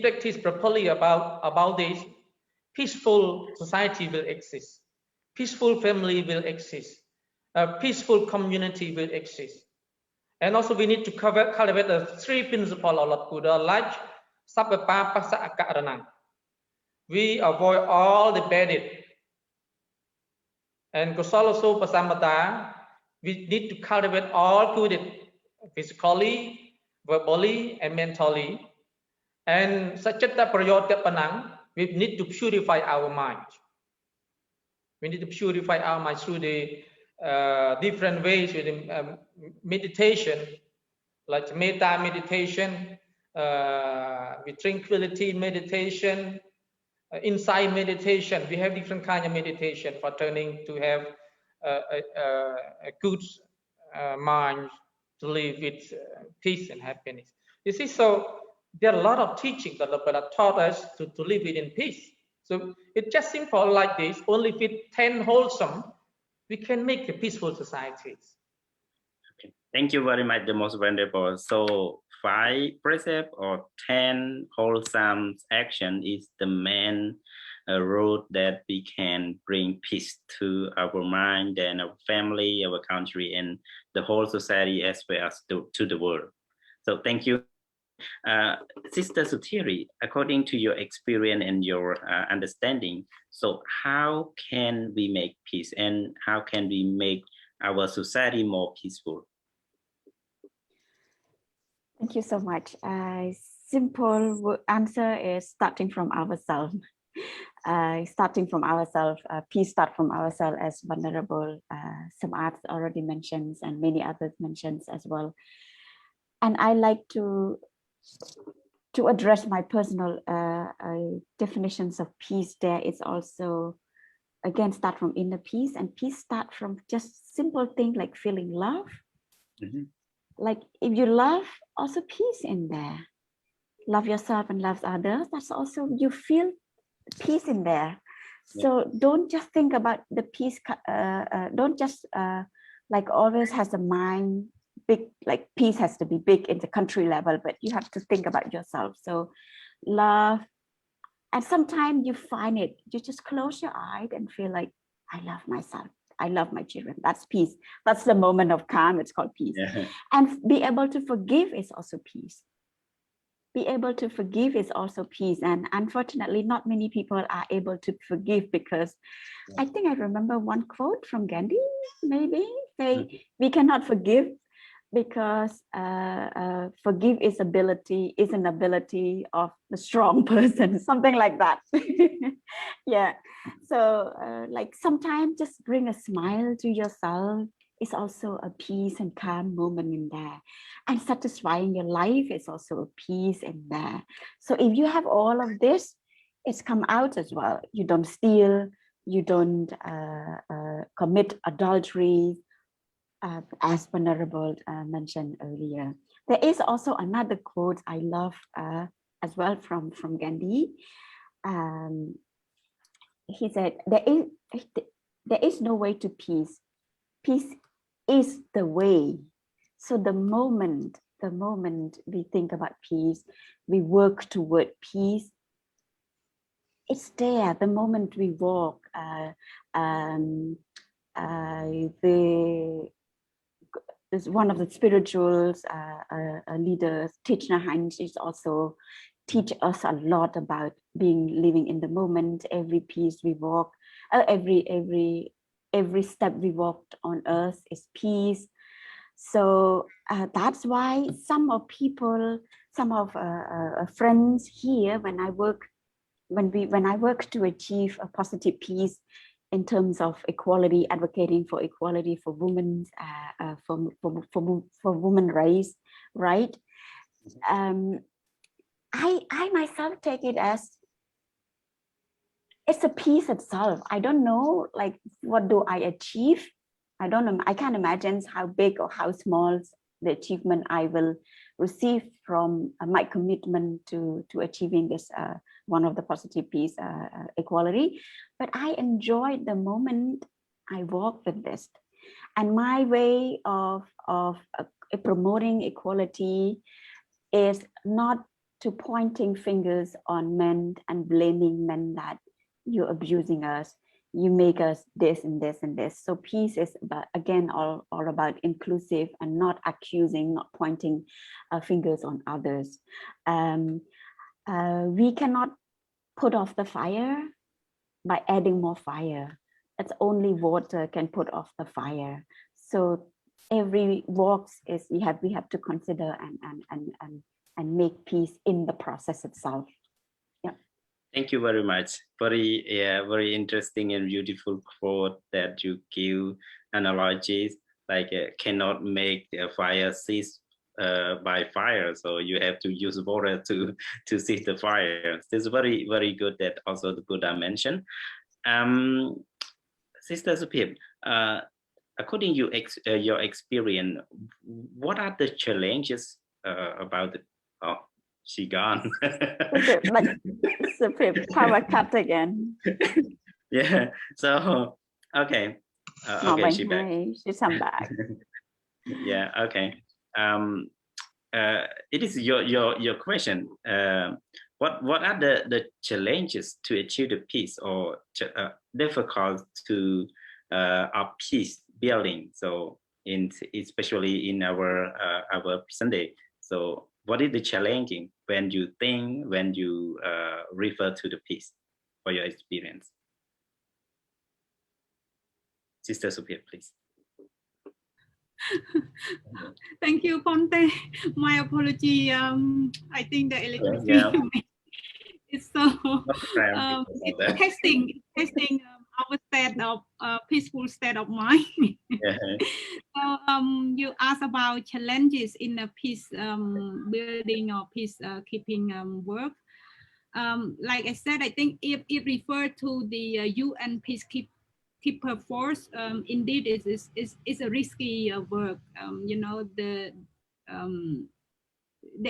practice properly about this, peaceful society will exist, peaceful family will exist, a peaceful community will exist. And also we need to cultivate the 3 principles of Lord Buddha, like sabbapa passa akaranang. We avoid all the bad deeds. And Kosalaso Pasamata, we need to cultivate all good physically, verbally, and mentally. And Sachatta Prayota Panang, we need to purify our mind. We need to purify our mind through the different ways with meditation, like metta meditation, with tranquility meditation, inside meditation. We have different kind of meditation for turning to have a good mind to live with peace and happiness. You see, so there are a lot of teachings that the Buddha taught us to live within peace. So it's just simple like this. Only with 10 wholesome, we can make a peaceful societies. Okay. Thank you very much, the most wonderful. So 5 precepts or 10 wholesome action is the main road that we can bring peace to our mind and our family, our country, and the whole society as well as to the world. So thank you. Sister Sutiri, according to your experience and your understanding, so how can we make peace and how can we make our society more peaceful? Thank you so much. Simple answer is starting from ourselves. Starting from ourselves, peace start from ourselves, as Venerable Samat already mentions and many others mentions as well. And I like to address my personal definitions of peace. There is also, again, start from inner peace, and peace start from just simple thing like feeling love. Mm-hmm. Like if you love, also peace in there. Love yourself and love others. That's also, you feel peace in there. So don't just think about the peace. Don't just like always has the mind big, like peace has to be big in the country level, but you have to think about yourself. So love, and sometimes you find it, you just close your eyes and feel like, I love myself, I love my children. That's peace. That's the moment of calm. It's called peace. Yeah. And be able to forgive is also peace. Be able to forgive is also peace. And unfortunately, not many people are able to forgive, because I think I remember one quote from Gandhi, maybe, say, we cannot forgive because forgive is an ability of the strong person, something like that. Yeah. So like sometimes just bring a smile to yourself. It's also a peace and calm moment in there, and satisfying your life is also a peace in there. So if you have all of this, it's come out as well. You don't steal, you don't commit adultery, as Venerable mentioned earlier. There is also another quote I love as well from Gandhi. He said, there is no way to peace. Peace is the way. So the moment we think about peace, we work toward peace, it's there. The moment we walk, there's one of the spirituals leaders, Thich Nhat Hanh, is also teach us a lot about living in the moment. Every piece we walk, every step we walked on earth is peace. So that's why some of friends here, when I work to achieve a positive peace in terms of equality, advocating for equality for women, for women race, right? I myself take it as it's a peace itself. I don't know, like, what do I achieve? I don't know. I can't imagine how big or how small the achievement I will receive from my commitment to achieving this one of the positive peace, equality. But I enjoyed the moment I walk with this, and my way of promoting equality is not to pointing fingers on men and blaming men that you're abusing us, you make us this and this and this. So peace is about, again, all about inclusive and not accusing, not pointing fingers on others. We cannot put off the fire by adding more fire. It's only water can put off the fire. So every walks is we have to consider and make peace in the process itself. Yeah. Thank you very much. Very interesting and beautiful quote that you give analogies, like cannot make the fire cease by fire, so you have to use water to see the fire. It's very, very good that also the Buddha mentioned. Sister Supip, according to your experience, what are the challenges about the, oh, she gone. Like Supip, power cut again. Yeah, so okay. Okay, she back. She's come back. Yeah, okay. It is your question. What are the challenges to achieve the peace, or difficult to of peace building? So especially in our present day. So what is the challenging when you refer to the peace for your experience? Sister Sophia, please. Thank you, Ponte. My apology. I think the electricity is so it's testing our state of peaceful state of mind. So you asked about challenges in a peace building or peace keeping work. Like I said, I think if it referred to the UN peacekeeper force, indeed it's a risky work. You know, the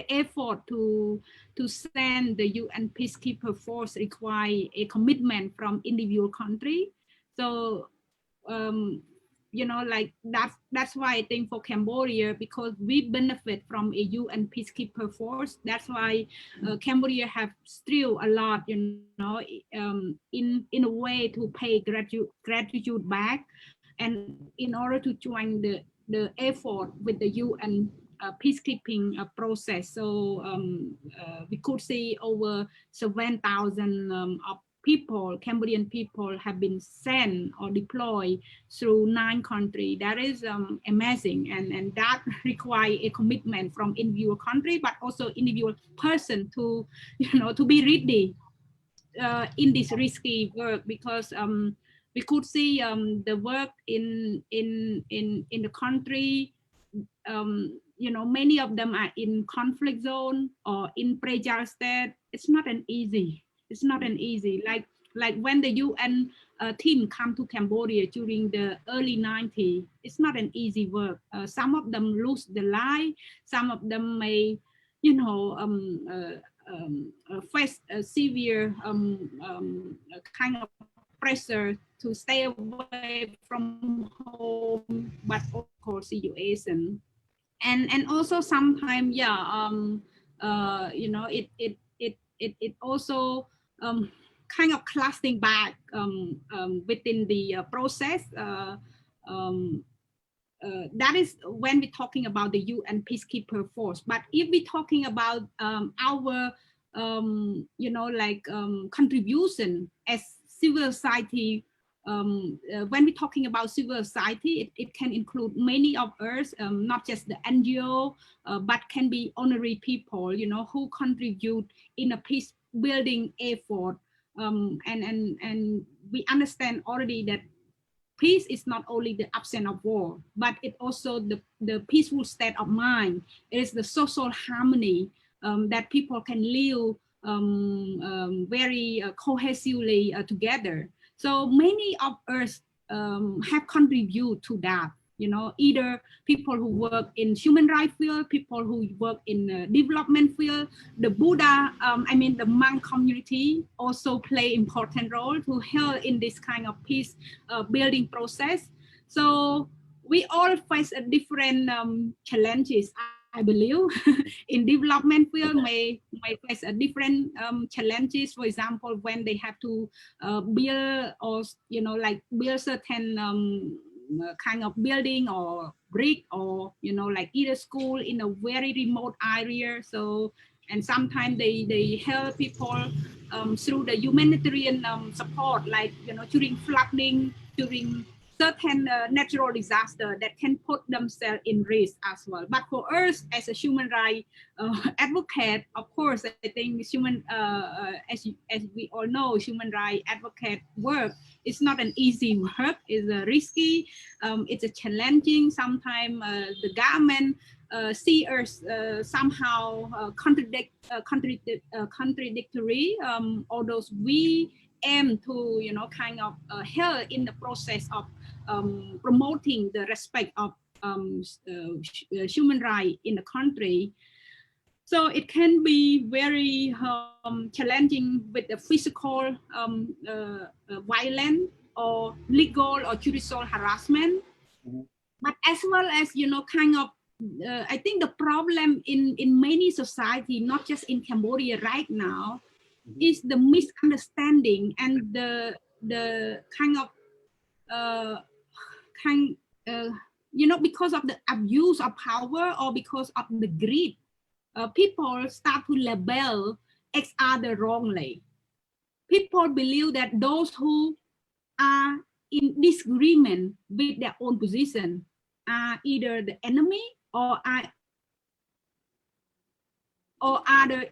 effort to send the UN peacekeeper force require a commitment from individual country. So you know, like that's why I think for Cambodia, because we benefit from a UN peacekeeper force, that's why Cambodia have still a lot, you know, in a way to pay gratitude back, and in order to join the effort with the UN peacekeeping process. So we could see over 7,000 of people, Cambodian people, have been sent or deployed through 9 countries. That is amazing, and that requires a commitment from individual country, but also individual person to, you know, to be ready in this risky work, because we could see the work in the country. You know, many of them are in conflict zone or in fragile state. It's not an easy. It's not an easy. Like when the UN team come to Cambodia during the early 90s, it's not an easy work. Some of them lose their life. Some of them may, you know, face a severe kind of pressure to stay away from home, but of course situation. And also sometimes, yeah, you know, it also kind of classing back within the process. That is when we're talking about the UN peacekeeper force. But if we're talking about our, you know, like contribution as civil society, when we're talking about civil society, it can include many of us, not just the NGO, but can be honorary people, you know, who contribute in a peace building effort. And we understand already that peace is not only the absence of war, but it also the peaceful state of mind. It is the social harmony that people can live very cohesively together. So many of us have contributed to that. You know, either people who work in human rights field, people who work in development field, the Buddha, I mean the monk community also play important role to help in this kind of peace building process. So we all face a different challenges, I believe. In development field may face a different challenges. For example, when they have to build, or you know, like build certain kind of building or brick, or you know, like either school in a very remote area. So, and sometimes they help people through the humanitarian support, like, you know, during flooding, during certain natural disaster that can put themselves in risk as well. But for us as a human rights advocate, of course, I think human, as we all know, human rights advocate work is not an easy work. It's risky. It's a challenging. Sometimes the government see us somehow contradictory, although we aim to, kind of help in the process of promoting the respect of human rights in the country. So it can be very challenging with the physical violence or legal or judicial harassment, but as well as, kind of, I think the problem in many society, not just in Cambodia right now, is the misunderstanding and the kind of because of the abuse of power or because of the greed, people start to label each other wrongly. People believe that those who are in disagreement with their own position are either the enemy or are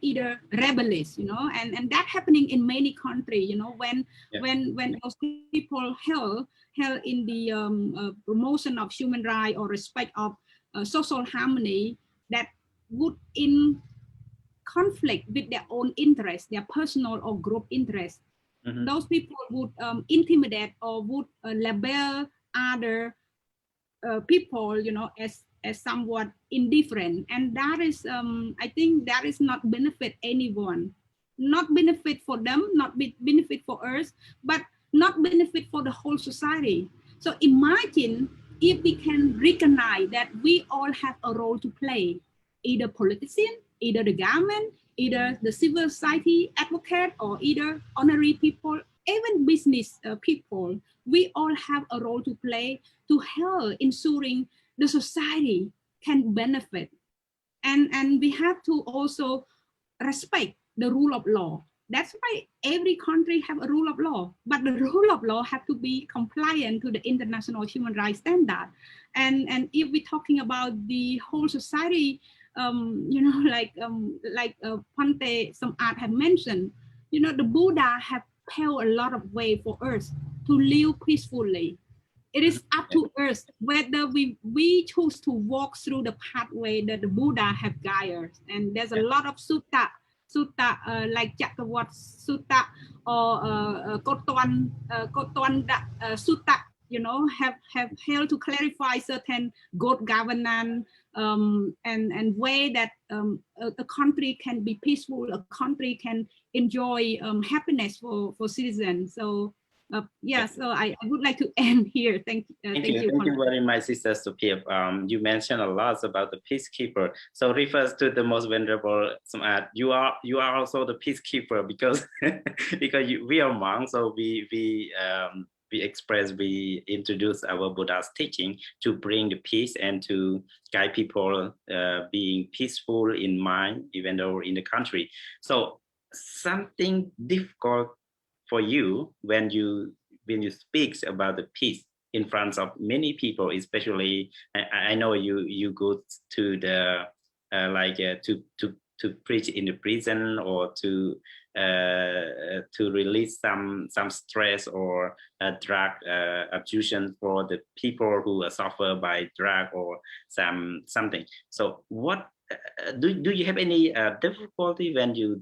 either rebellious, and that happening in many countries, when those people held in the promotion of human rights or respect of social harmony that would in conflict with their own interests, their personal or group interests. Those people would intimidate or would label other people, as somewhat indifferent, and that is, I think, that is not benefit anyone, not benefit for them, not benefit for us, but not benefit for the whole society. So imagine if we can recognize that we all have a role to play, either politician, either the government, either the civil society advocate, or either honorary people, even business people. We all have a role to play to help ensuring the society can benefit. And we have to also respect the rule of law. That's why every country have a rule of law, but the rule of law have to be compliant to the international human rights standard. And if we're talking about the whole society, like Pante Samad have mentioned, the Buddha have paved a lot of way for us to live peacefully. It is up to us whether we choose to walk through the pathway that the Buddha have guided us. And there's a lot of sutta like Chakavat Sutta or Kotuan Sutta, have helped to clarify certain good governance and way that a country can be peaceful, a country can enjoy happiness for citizens. So so I would like to end here. Thank you. Thank you very much, Sister Sophia. You mentioned a lot about the peacekeeper. So refers to the most venerable Samad. You are also the peacekeeper because we are monks. So we introduce our Buddha's teaching to bring the peace and to guide people being peaceful in mind, even though in the country. So something difficult for you when you speak about the peace in front of many people, especially I know you go to the to preach in the prison or to release some stress or drug abuse for the people who suffer by drug or something. So what do you have any difficulty when you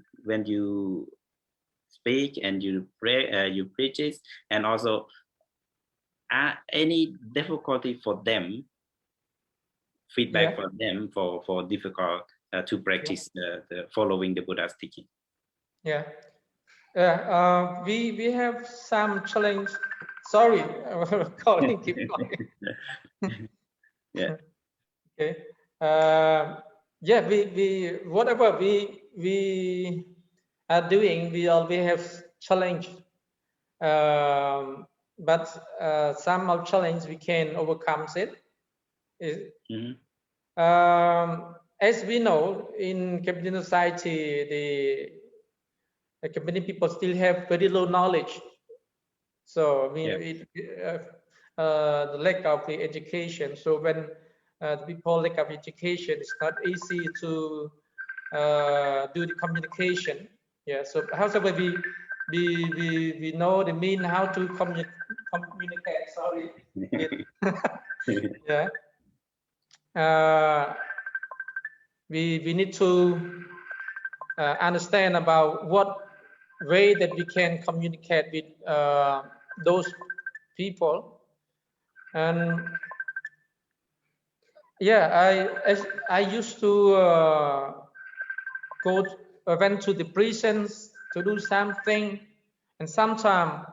speak and you pray, you preach it, and also any difficulty for them, feedback for them for difficult to practice the following the Buddha's teaching? We have some challenge. Sorry, calling keep calling. Okay. We whatever we are doing, we always have challenge, but some of challenge we can overcome it. As we know, in Cambodian society, the Cambodian people still have very low knowledge. So the lack of the education. So when people lack of education, it's not easy to do the communication. So however we know the mean how to communicate. Sorry. we need to understand about what way that we can communicate with those people. And yeah, I used to went to the prisons to do something, and sometimes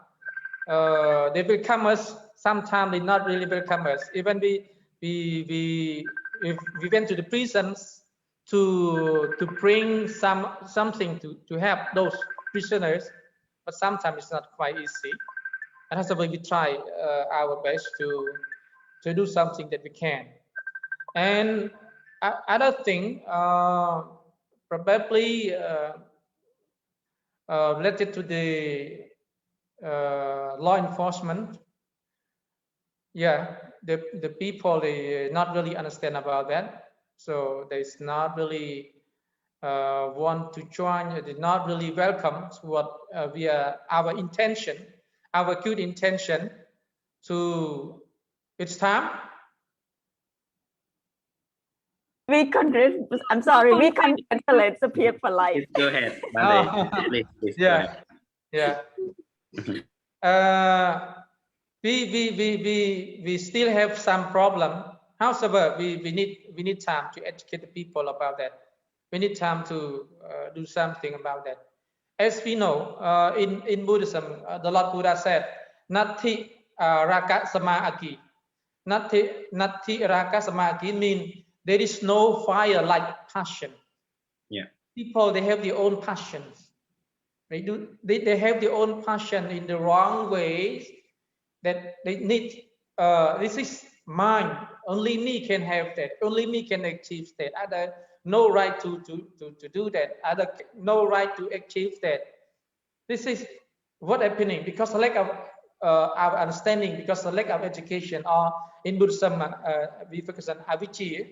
they welcome us, sometimes they not really welcome us. Even we went to the prisons to bring something to help those prisoners, but sometimes it's not quite easy. And that's why we try our best to do something that we can. And other thing, probably related to the law enforcement. Yeah, the people, they not really understand about that, so there's not really want to join. They not really welcome to what we are, our intention, our good intention to. It's time. We can. I'm sorry. We can translate the peer for life. Please go ahead, Bande. Please Yeah, go ahead. yeah. We still have some problem. However, we need time to educate the people about that. We need time to do something about that. As we know, in Buddhism, the Lord Buddha said, "Nati raka samagi." Nati raka samagi means there is no fire like passion. Yeah. People, they have their own passions. They have their own passion in the wrong ways. That they need, this is mine, only me can have that, only me can achieve that, other no right to do that, other no right to achieve that. This is what happening because the lack of our understanding, because the lack of education, or in Buddhism we focus on avijja,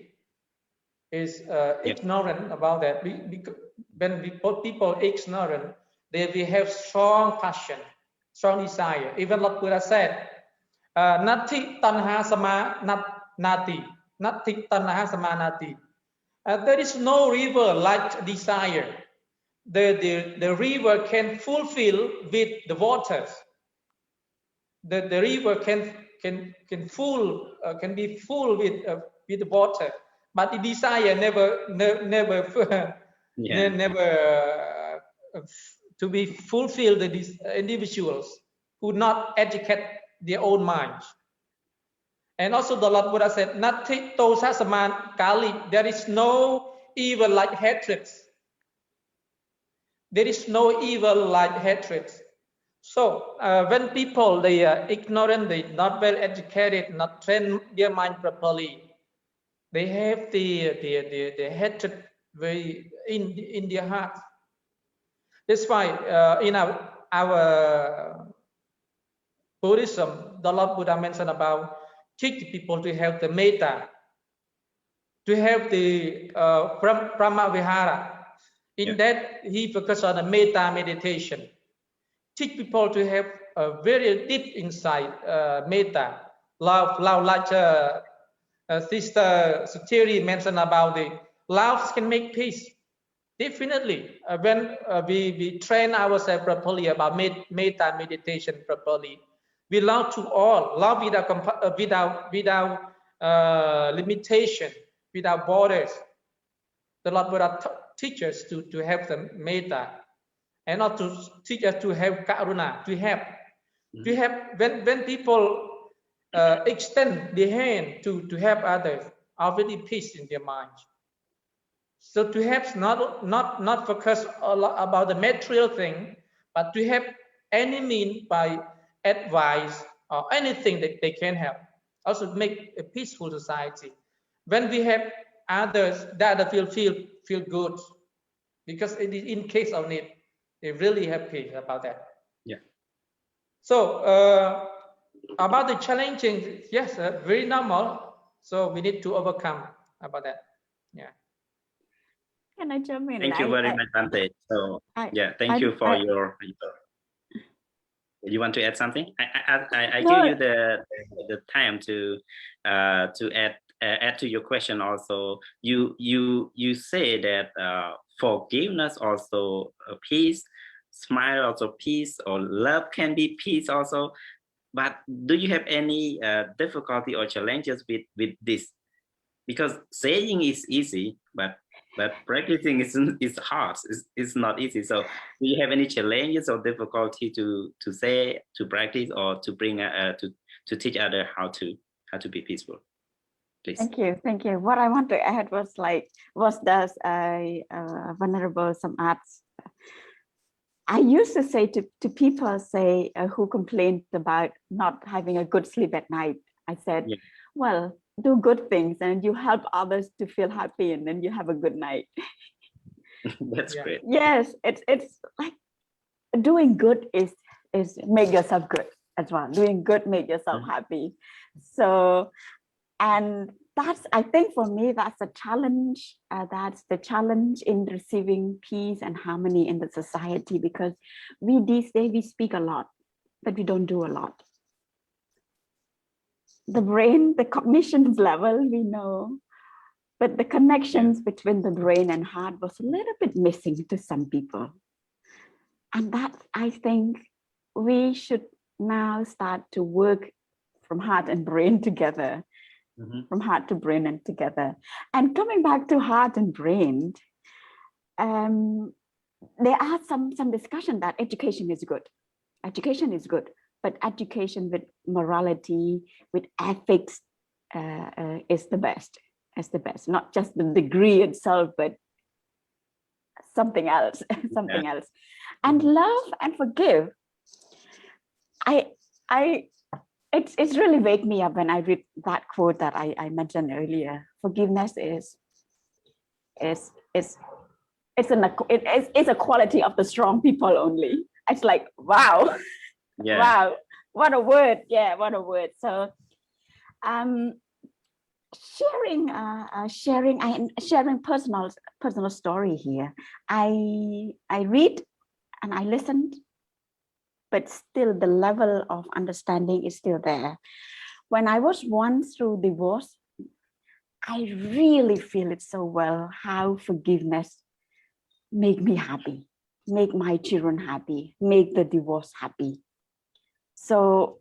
is ignorant about that. When people ignorant, we have strong passion, strong desire. Even Lord Buddha said, "Nati tanha sama nati, nati tanha sama nati." There is no river like desire. The river can fulfill with the waters. The river can be full with the water, but the desire never to be fulfilled. The individuals who not educate their own minds. And also the Lord Buddha said, "Nati tosa saman kali." There is no evil like hatred. There is no evil like hatred. So when people, they are ignorant, they not well educated, not train their mind properly, they have the hatred very in their heart. That's why in our Buddhism, the Lord Buddha mentioned about teach people to have the metta, to have the Brahma Vihara. In that, he focused on the metta meditation. Teach people to have a very deep insight, metta, love, like Sister Sutiri mentioned about the love can make peace. Definitely, when we train ourselves properly about metta meditation properly, we love to all, love without limitation, without borders. The Lord Buddha teaches to have the metta, and not to teach us to have karuna, to have when people extend the hand to help others, already peace in their minds. So to have not focus a lot about the material thing, but to have any means by advice or anything that they can help. Also make a peaceful society. When we have others, that feel good, because in case of need, they really happy about that. Yeah. So about the challenging, yes, very normal. So we need to overcome about that. Yeah. Can I jump in? Thank you very much, Bante. So thank you for your. You want to add something? I give you the time to add add to your question also. You say that forgiveness also peace, smile also peace, or love can be peace also. But do you have any difficulty or challenges with this? Because saying is easy, but practicing is hard. It's not easy. So do you have any challenges or difficulty to say, to practice, or to bring to teach others how to be peaceful? Please. Thank you. What I want to add was does Venerable Samarth. I used to say to people who complained about not having a good sleep at night, I said, yeah, well, do good things and you help others to feel happy, and then you have a good night. That's great. Yes, it's like doing good is make yourself good as well. Doing good make yourself happy. So, and that's, I think for me, that's a challenge. That's the challenge in receiving peace and harmony in the society, because we these days we speak a lot, but we don't do a lot. The brain, the cognition level, we know, but the connections between the brain and heart was a little bit missing to some people. And that, I think we should now start to work from heart and brain together, from heart to brain and together. And coming back to heart and brain, there are some discussion that education is good. Education is good, but education with morality, with ethics is the best. Is the best, not just the degree itself, but something else, something else. And love and forgive. It's really wake me up when I read that quote that I mentioned earlier. Forgiveness is a quality of the strong people only. It's like, wow, wow, what a word. Yeah, what a word. So sharing personal story here. I read and I listened, but still the level of understanding is still there. When I was once through divorce, I really feel it so well, how forgiveness make me happy, make my children happy, make the divorce happy. So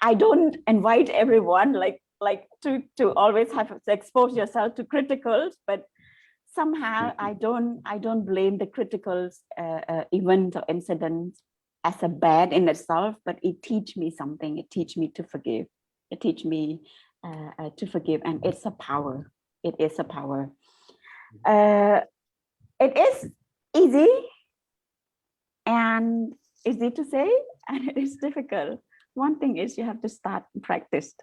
I don't invite everyone to always have to expose yourself to criticals, but somehow I don't blame the criticals event or incident as a bad in itself, but it teach me something. It teach me to forgive. It teach me to forgive, and it's a power. It is a power. It is easy and easy to say, and it is difficult. One thing is you have to start and practice.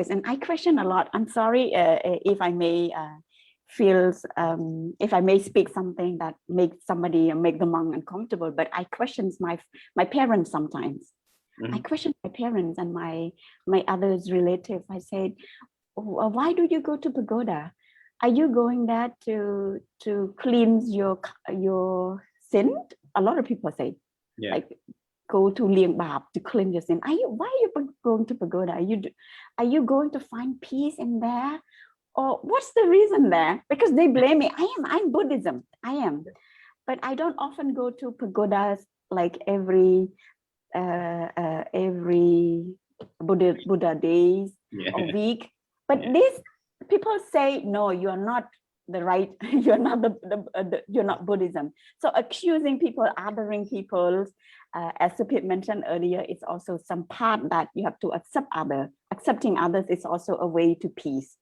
And I question a lot. I'm sorry if I may if I may speak something that makes somebody, make the monk uncomfortable, but I question my parents sometimes. I question my parents and my others relatives. I said, why do you go to pagoda? Are you going there to cleanse your sin? A lot of people say, like, go to Liang Bab to cleanse your sin. Why are you going to pagoda? Are you going to find peace in there? Or what's the reason there? Because they blame me. I'm Buddhism. I am. But I don't often go to pagodas like every Buddha days or week. But these people say, no, you're not the right, you're not you're not Buddhism. So accusing people, othering people, as Supit mentioned earlier, it's also some part that you have to accept others. Accepting others is also a way to peace.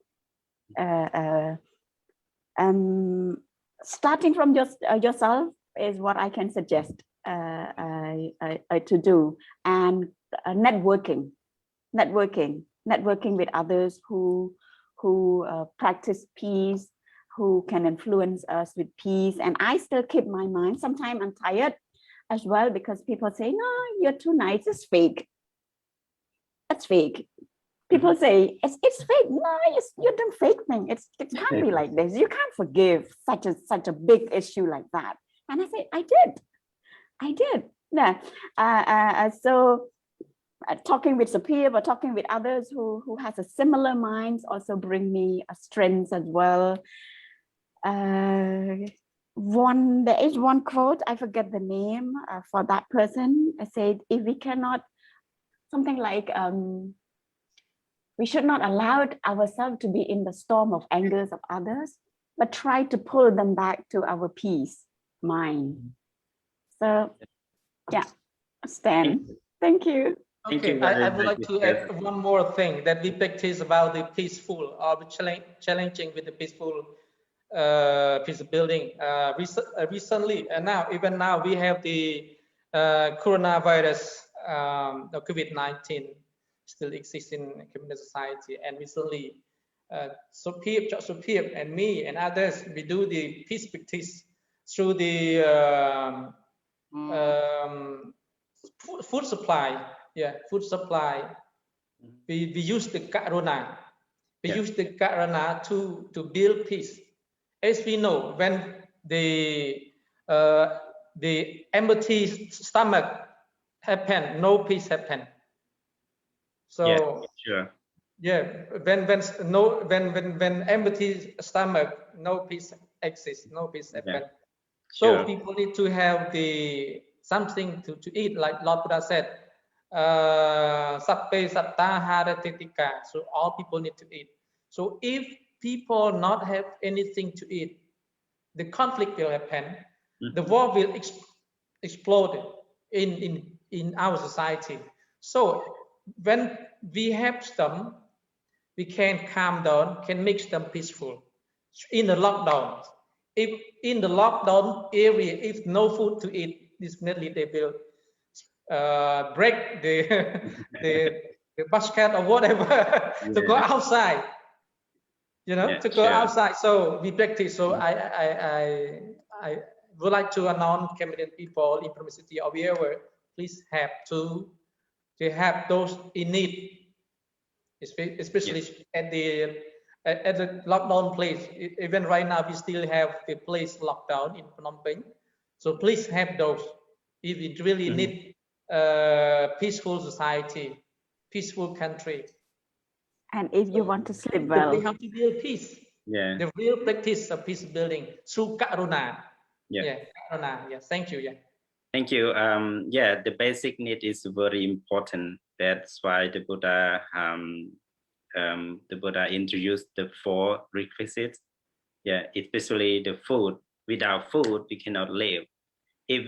Starting from yourself is what I can suggest to do, and networking with others who practice peace, who can influence us with peace. And I still keep my mind. Sometimes I'm tired as well, because people say, no, you're too nice, it's fake. That's fake. People say it's fake. No, you're doing fake thing. It can't be like this. You can't forgive such a big issue like that. And I say, I did. Yeah. So talking with Sapir, but talking with others who has a similar minds also bring me a strength as well. There is one quote, I forget the name for that person. I said, if we cannot, something like, we should not allow ourselves to be in the storm of angers of others, but try to pull them back to our peace mind. So yeah, Stan, thank you. Okay, I would like to add one more thing that we practice about the peaceful or challenging with the peaceful peace building. Recently, and even now we have the coronavirus, the COVID-19 still exists in community society, and recently Supir and me and others, we do the peace practice through the food supply. Yeah, food supply. We use the karuna. We use the karuna to build peace. As we know, when the empty stomach happen, no peace happen. So when empty stomach, no peace exists, no peace happen. So people need to have the something to eat, like Lord Buddha said, sappe satta haratetika. So all people need to eat. So if people not have anything to eat, the conflict will happen. The war will explode in our society. So when we have them, we can calm down, can make them peaceful. In the lockdown, if in the lockdown area, if no food to eat, definitely they will break the basket or whatever to go outside. You know, to go outside. So we practice. So I would like to announce Cambodian people in Promise City or wherever, please have to have those in need, especially at the lockdown place. Even right now, we still have the place locked down in Phnom Penh. So please have those if you really need a peaceful society, peaceful country. And if you want to sleep well, we have to build peace. The real practice of peace building through karuna. Karuna. Yeah, thank you. Thank you. The basic need is very important. That's why the Buddha introduced the 4 requisites. Especially the food. Without food, we cannot live. If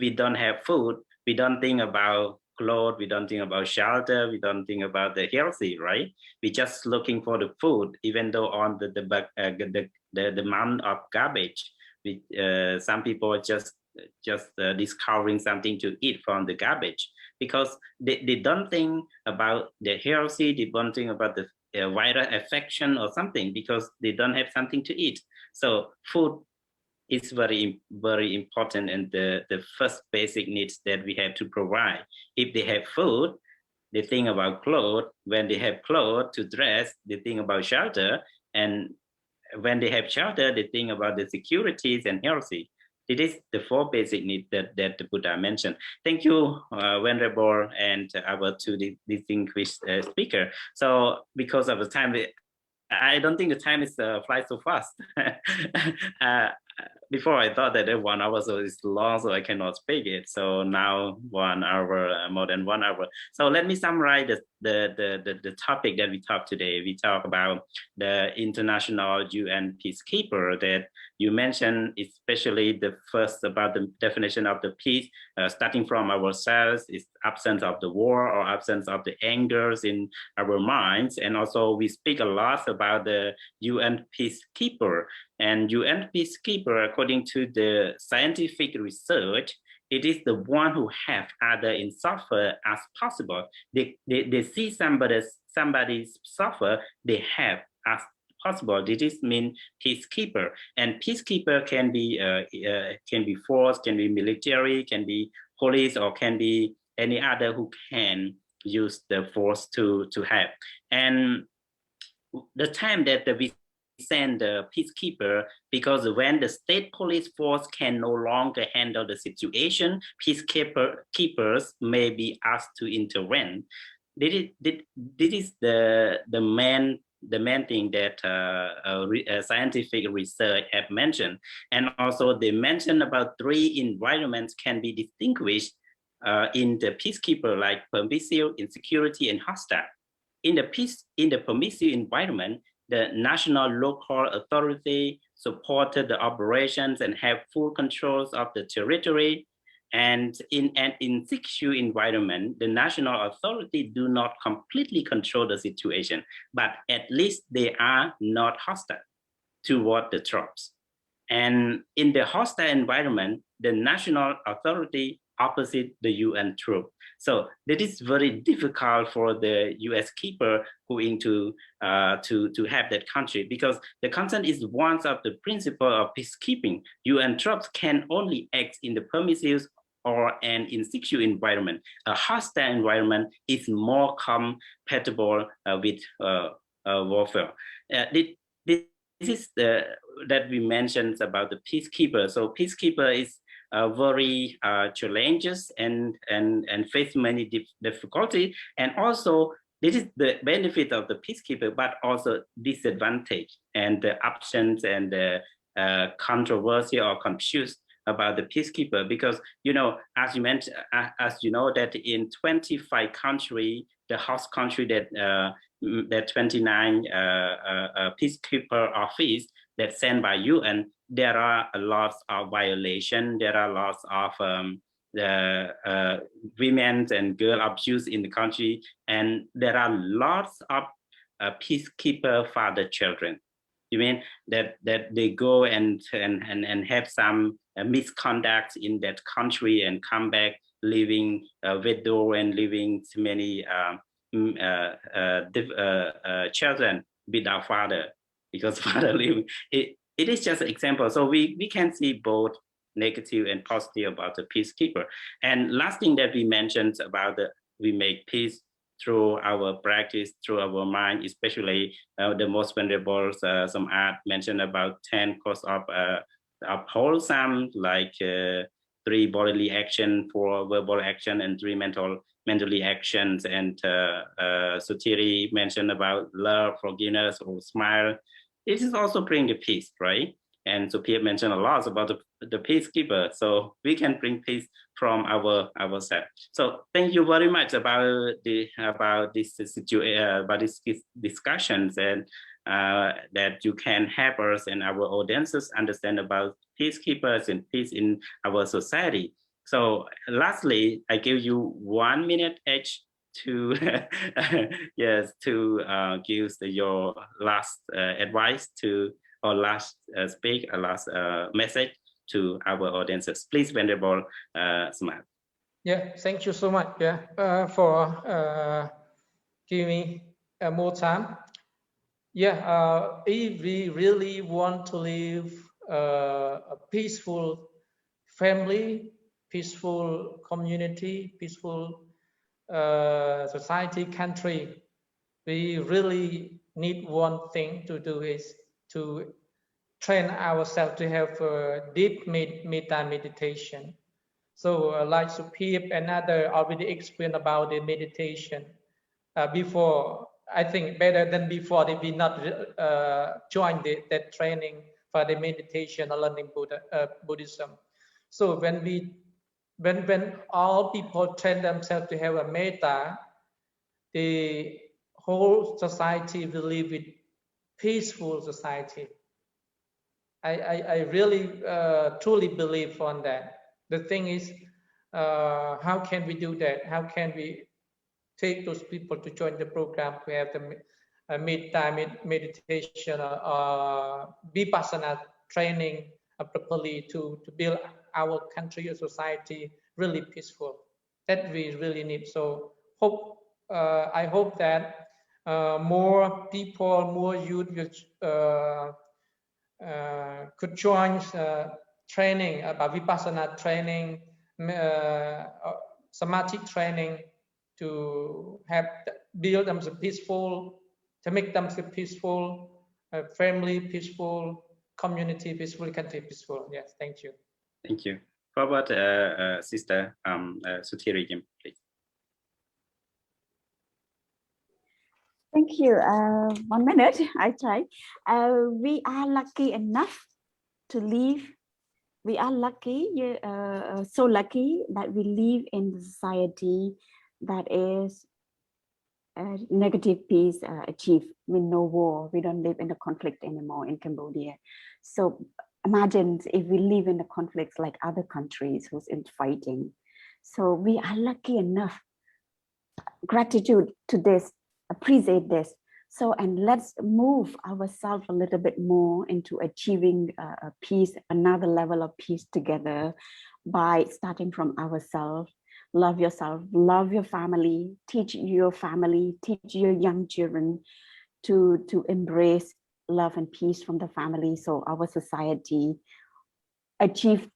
we don't have food, we don't think about clothes, we don't think about shelter, we don't think about the healthy, right? We're just looking for the food, even though on the mountain of garbage, some people are just discovering something to eat from the garbage, because they don't think about the healthy, they don't think about the viral affection or something, because they don't have something to eat. So food is very, very important, and the first basic needs that we have to provide. If they have food, they think about clothes. When they have clothes to dress, they think about shelter. And when they have shelter, they think about the securities and healthy. It is the 4 basic needs that the Buddha mentioned. Thank you, Venerable, and our 2 distinguished speaker. So because of the time, I don't think the time is flies so fast. Before I thought that 1 hour so is long, so I cannot speak it. So now 1 hour, more than 1 hour. So let me summarize the topic that we talked today. We talk about the international UN peacekeeper that you mentioned, especially the first about the definition of the peace, starting from ourselves, is absence of the war or absence of the angers in our minds. And also we speak a lot about the UN peacekeeper. And UN peacekeeper, according to the scientific research, it is the one who have other in suffer as possible. They see somebody suffer, they have as possible. This mean peacekeeper. And peacekeeper can be force, can be military, can be police, or can be any other who can use the force to have. And the time that we send the peacekeeper, because when the state police force can no longer handle the situation, peacekeepers may be asked to intervene. This is the main thing that scientific research have mentioned. And also they mentioned about 3 environments can be distinguished in the peacekeeper, like permissive, insecurity, and hostile. In the permissive environment, the national local authority supported the operations and have full controls of the territory. And in an insecure environment, the national authority do not completely control the situation, but at least they are not hostile toward the troops. And in the hostile environment, the national authority opposite the UN troop. So that is very difficult for the US keeper going to have that country, because the consent is one of the principles of peacekeeping. UN troops can only act in the permissive or an insecure environment. A hostile environment is more compatible with warfare. This is that we mentioned about the peacekeeper. So peacekeeper is very challenges and face many difficulties. And also this is the benefit of the peacekeeper, but also disadvantage and the options and the controversy or confused about the peacekeeper, because as you mentioned, as you know, that in 25 countries, the host country that 29 peacekeeper office that sent by UN, there are a lot of violation. There are lots of women and girl abuse in the country, and there are lots of peacekeeper father children. You mean that they go and have some misconduct in that country and come back living widow and living many children without father, because father living. It is just an example. So we can see both negative and positive about the peacekeeper. And last thing that we mentioned about we make peace through our practice, through our mind, especially the most vulnerable. Some art mentioned about 10 causes of wholesome, like 3 bodily action, 4 verbal action, and 3 mentally actions. And Sutiri mentioned about love, forgiveness, or smile. It is also bring the peace, right? And so Pierre mentioned a lot about the peacekeeper. So we can bring peace from ourselves. So thank you very much about this discussions, and that you can help us and our audiences understand about peacekeepers and peace in our society. So lastly, I give you 1 minute each to yes, to give your last advice to, or last speak, a last message to our audiences. Please, Venerable Smart. Yeah, thank you so much. Yeah, for giving me more time. Yeah, if we really want to live a peaceful family, peaceful community, peaceful society, country, we really need one thing to do is to train ourselves to have a deep meditation. So like Supip and other already explained about the meditation before. I think better than before they will not join that training for the meditation or learning Buddhism. So when all people train themselves to have a metta, the whole society will live with peaceful society. I really truly believe on that. The thing is, how can we do that? How can we take those people to join the program to have the meditation or vipassana training properly to build our country or society really peaceful? That we really need. So I hope that more people, more youth could join training about vipassana training, samadhi training, to have build them peaceful, to make them peaceful family peaceful, community peaceful, country peaceful. Yes, thank you. Thank you. How about Sister Sutiri, please? Thank you. 1 minute, I try. We are lucky enough to live. We are lucky, so lucky that we live in a society that is negative peace achieved with no war. We don't live in a conflict anymore in Cambodia. So imagine if we live in a conflicts like other countries who's in fighting. So we are lucky enough. Gratitude to this, appreciate this. So, and let's move ourselves a little bit more into achieving a peace, another level of peace together by starting from ourselves. Love yourself, love your family, teach your young children to embrace love and peace from the family. So our society achieve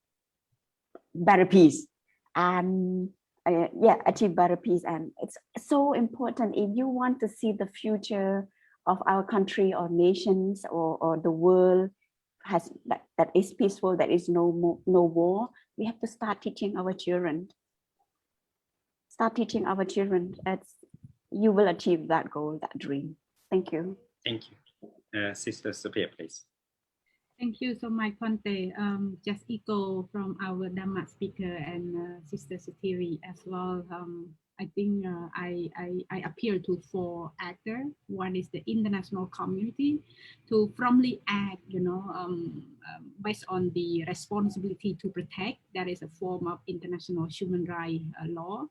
better peace and achieve better peace. And it's so important if you want to see the future of our country or nations or the world has that is peaceful, that is no war. We have to start teaching our children. Start teaching our children. You will achieve that goal, that dream. Thank you. Thank you. Sister Sophia, please. Thank you so much, Ponte. Just echo from our Dhamma speaker and Sister Sutiri as well. I think I appeal to 4 actors. One is the international community to firmly act, based on the responsibility to protect. That is a form of international human rights law.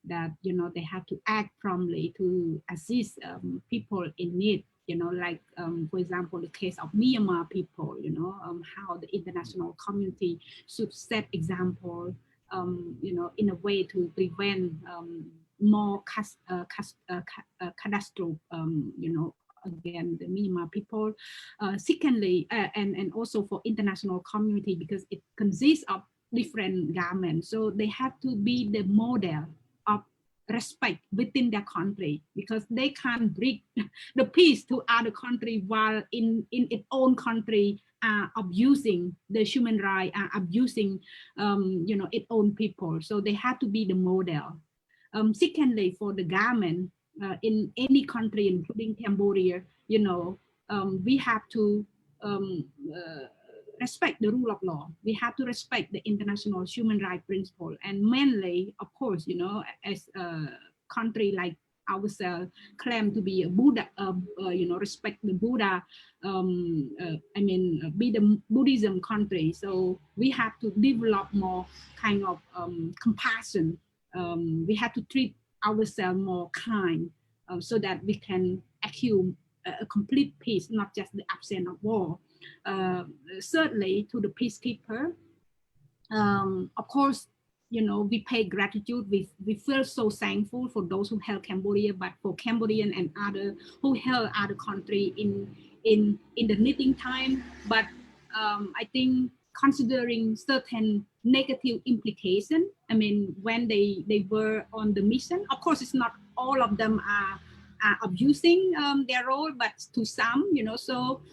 That they have to act promptly to assist people in need. Like for example, the case of Myanmar people. How the international community should set example. In a way to prevent more catastrophe. Again, the Myanmar people. Secondly, and also for international community, because it consists of different governments, so they have to be the model of respect within their country, because they can't bring the peace to other country while in its own country abusing the human rights, abusing its own people. So they have to be the model. Secondly, for the government in any country, including Cambodia, we have to respect the rule of law. We have to respect the international human rights principle, and mainly, of course, as a country like ourselves claim to be a Buddha, respect the Buddha. Be the Buddhism country. So we have to develop more kind of compassion. We have to treat ourselves more kind, so that we can achieve a complete peace, not just the absence of war. Thirdly, to the peacekeeper, of course, we pay gratitude. We feel so thankful for those who help Cambodia, but for Cambodian and other who help other country in the needing time. But I think considering certain negative implication, when they were on the mission, of course, it's not all of them are abusing their role, but to some, so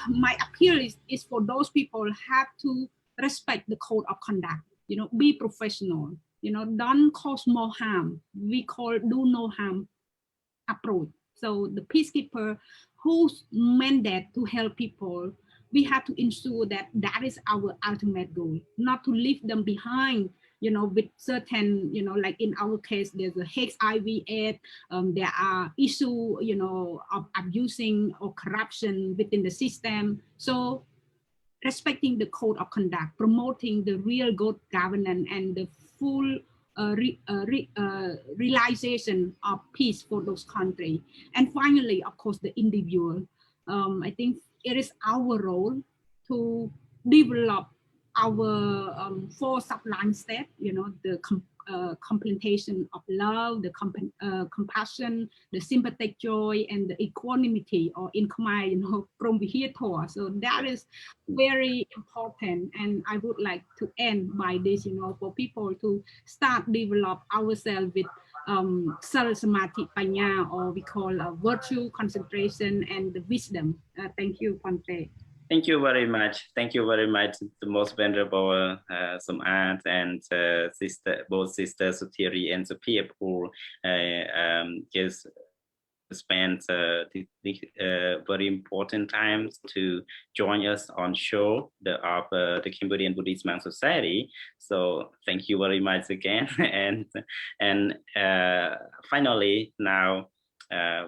my appeal is for those people have to respect the code of conduct, be professional, don't cause more harm. We call do no harm approach. So the peacekeeper whose mandate to help people, we have to ensure that that is our ultimate goal, not to leave them behind, with certain, like in our case, there's a HIV/AIDS, there are issues, of abusing or corruption within the system. So respecting the code of conduct, promoting the real good governance and the full realization of peace for those countries. And finally, of course, the individual. I think it is our role to develop our 4 sublime steps, the complementation of love, the compassion, the sympathetic joy, and the equanimity, or in Khmer, Promvihitor. So that is very important. And I would like to end by this, for people to start develop ourselves with Sara Samadhi Panya, or we call virtue, concentration, and the wisdom. Thank you, Bhante. Thank you very much. Thank you very much, the most venerable Samad and both Sister Sutiri and Sophia, who just spent very important times to join us on show of the Cambodian Buddhist Monk Society. So thank you very much again. and finally, now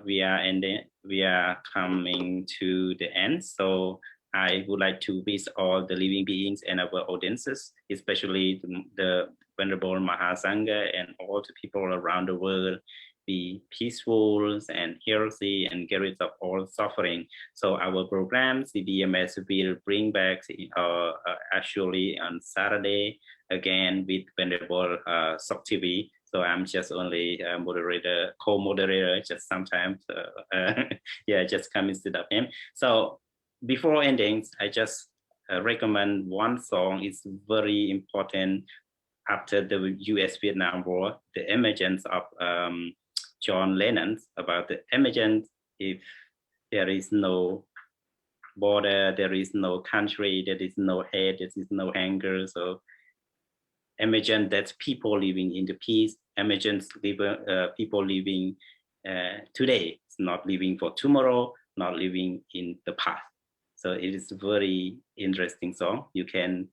we are coming to the end. So I would like to wish all the living beings and our audiences, especially the Venerable Mahasangha and all the people around the world, be peaceful and healthy and get rid of all suffering. So our program, CBMS, will bring back actually on Saturday again with Venerable Sok-TV. So I'm just only a moderator, co-moderator, just sometimes, just come instead of him. So before ending, I just recommend one song. It's very important after the US-Vietnam War, the emergence of John Lennon, about the emergence. If there is no border, there is no country, there is no hate, there is no anger. So emergence, that's people living in the peace. Emergence, people living today. It's not living for tomorrow, not living in the past. So it is a very interesting song. You can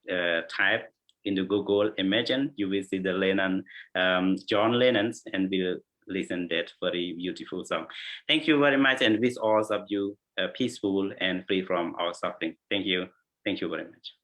type into Google Imagine, you will see the Lennon, John Lennon's, and will listen that very beautiful song. Thank you very much, and wish all of you peaceful and free from our suffering. Thank you. Thank you very much.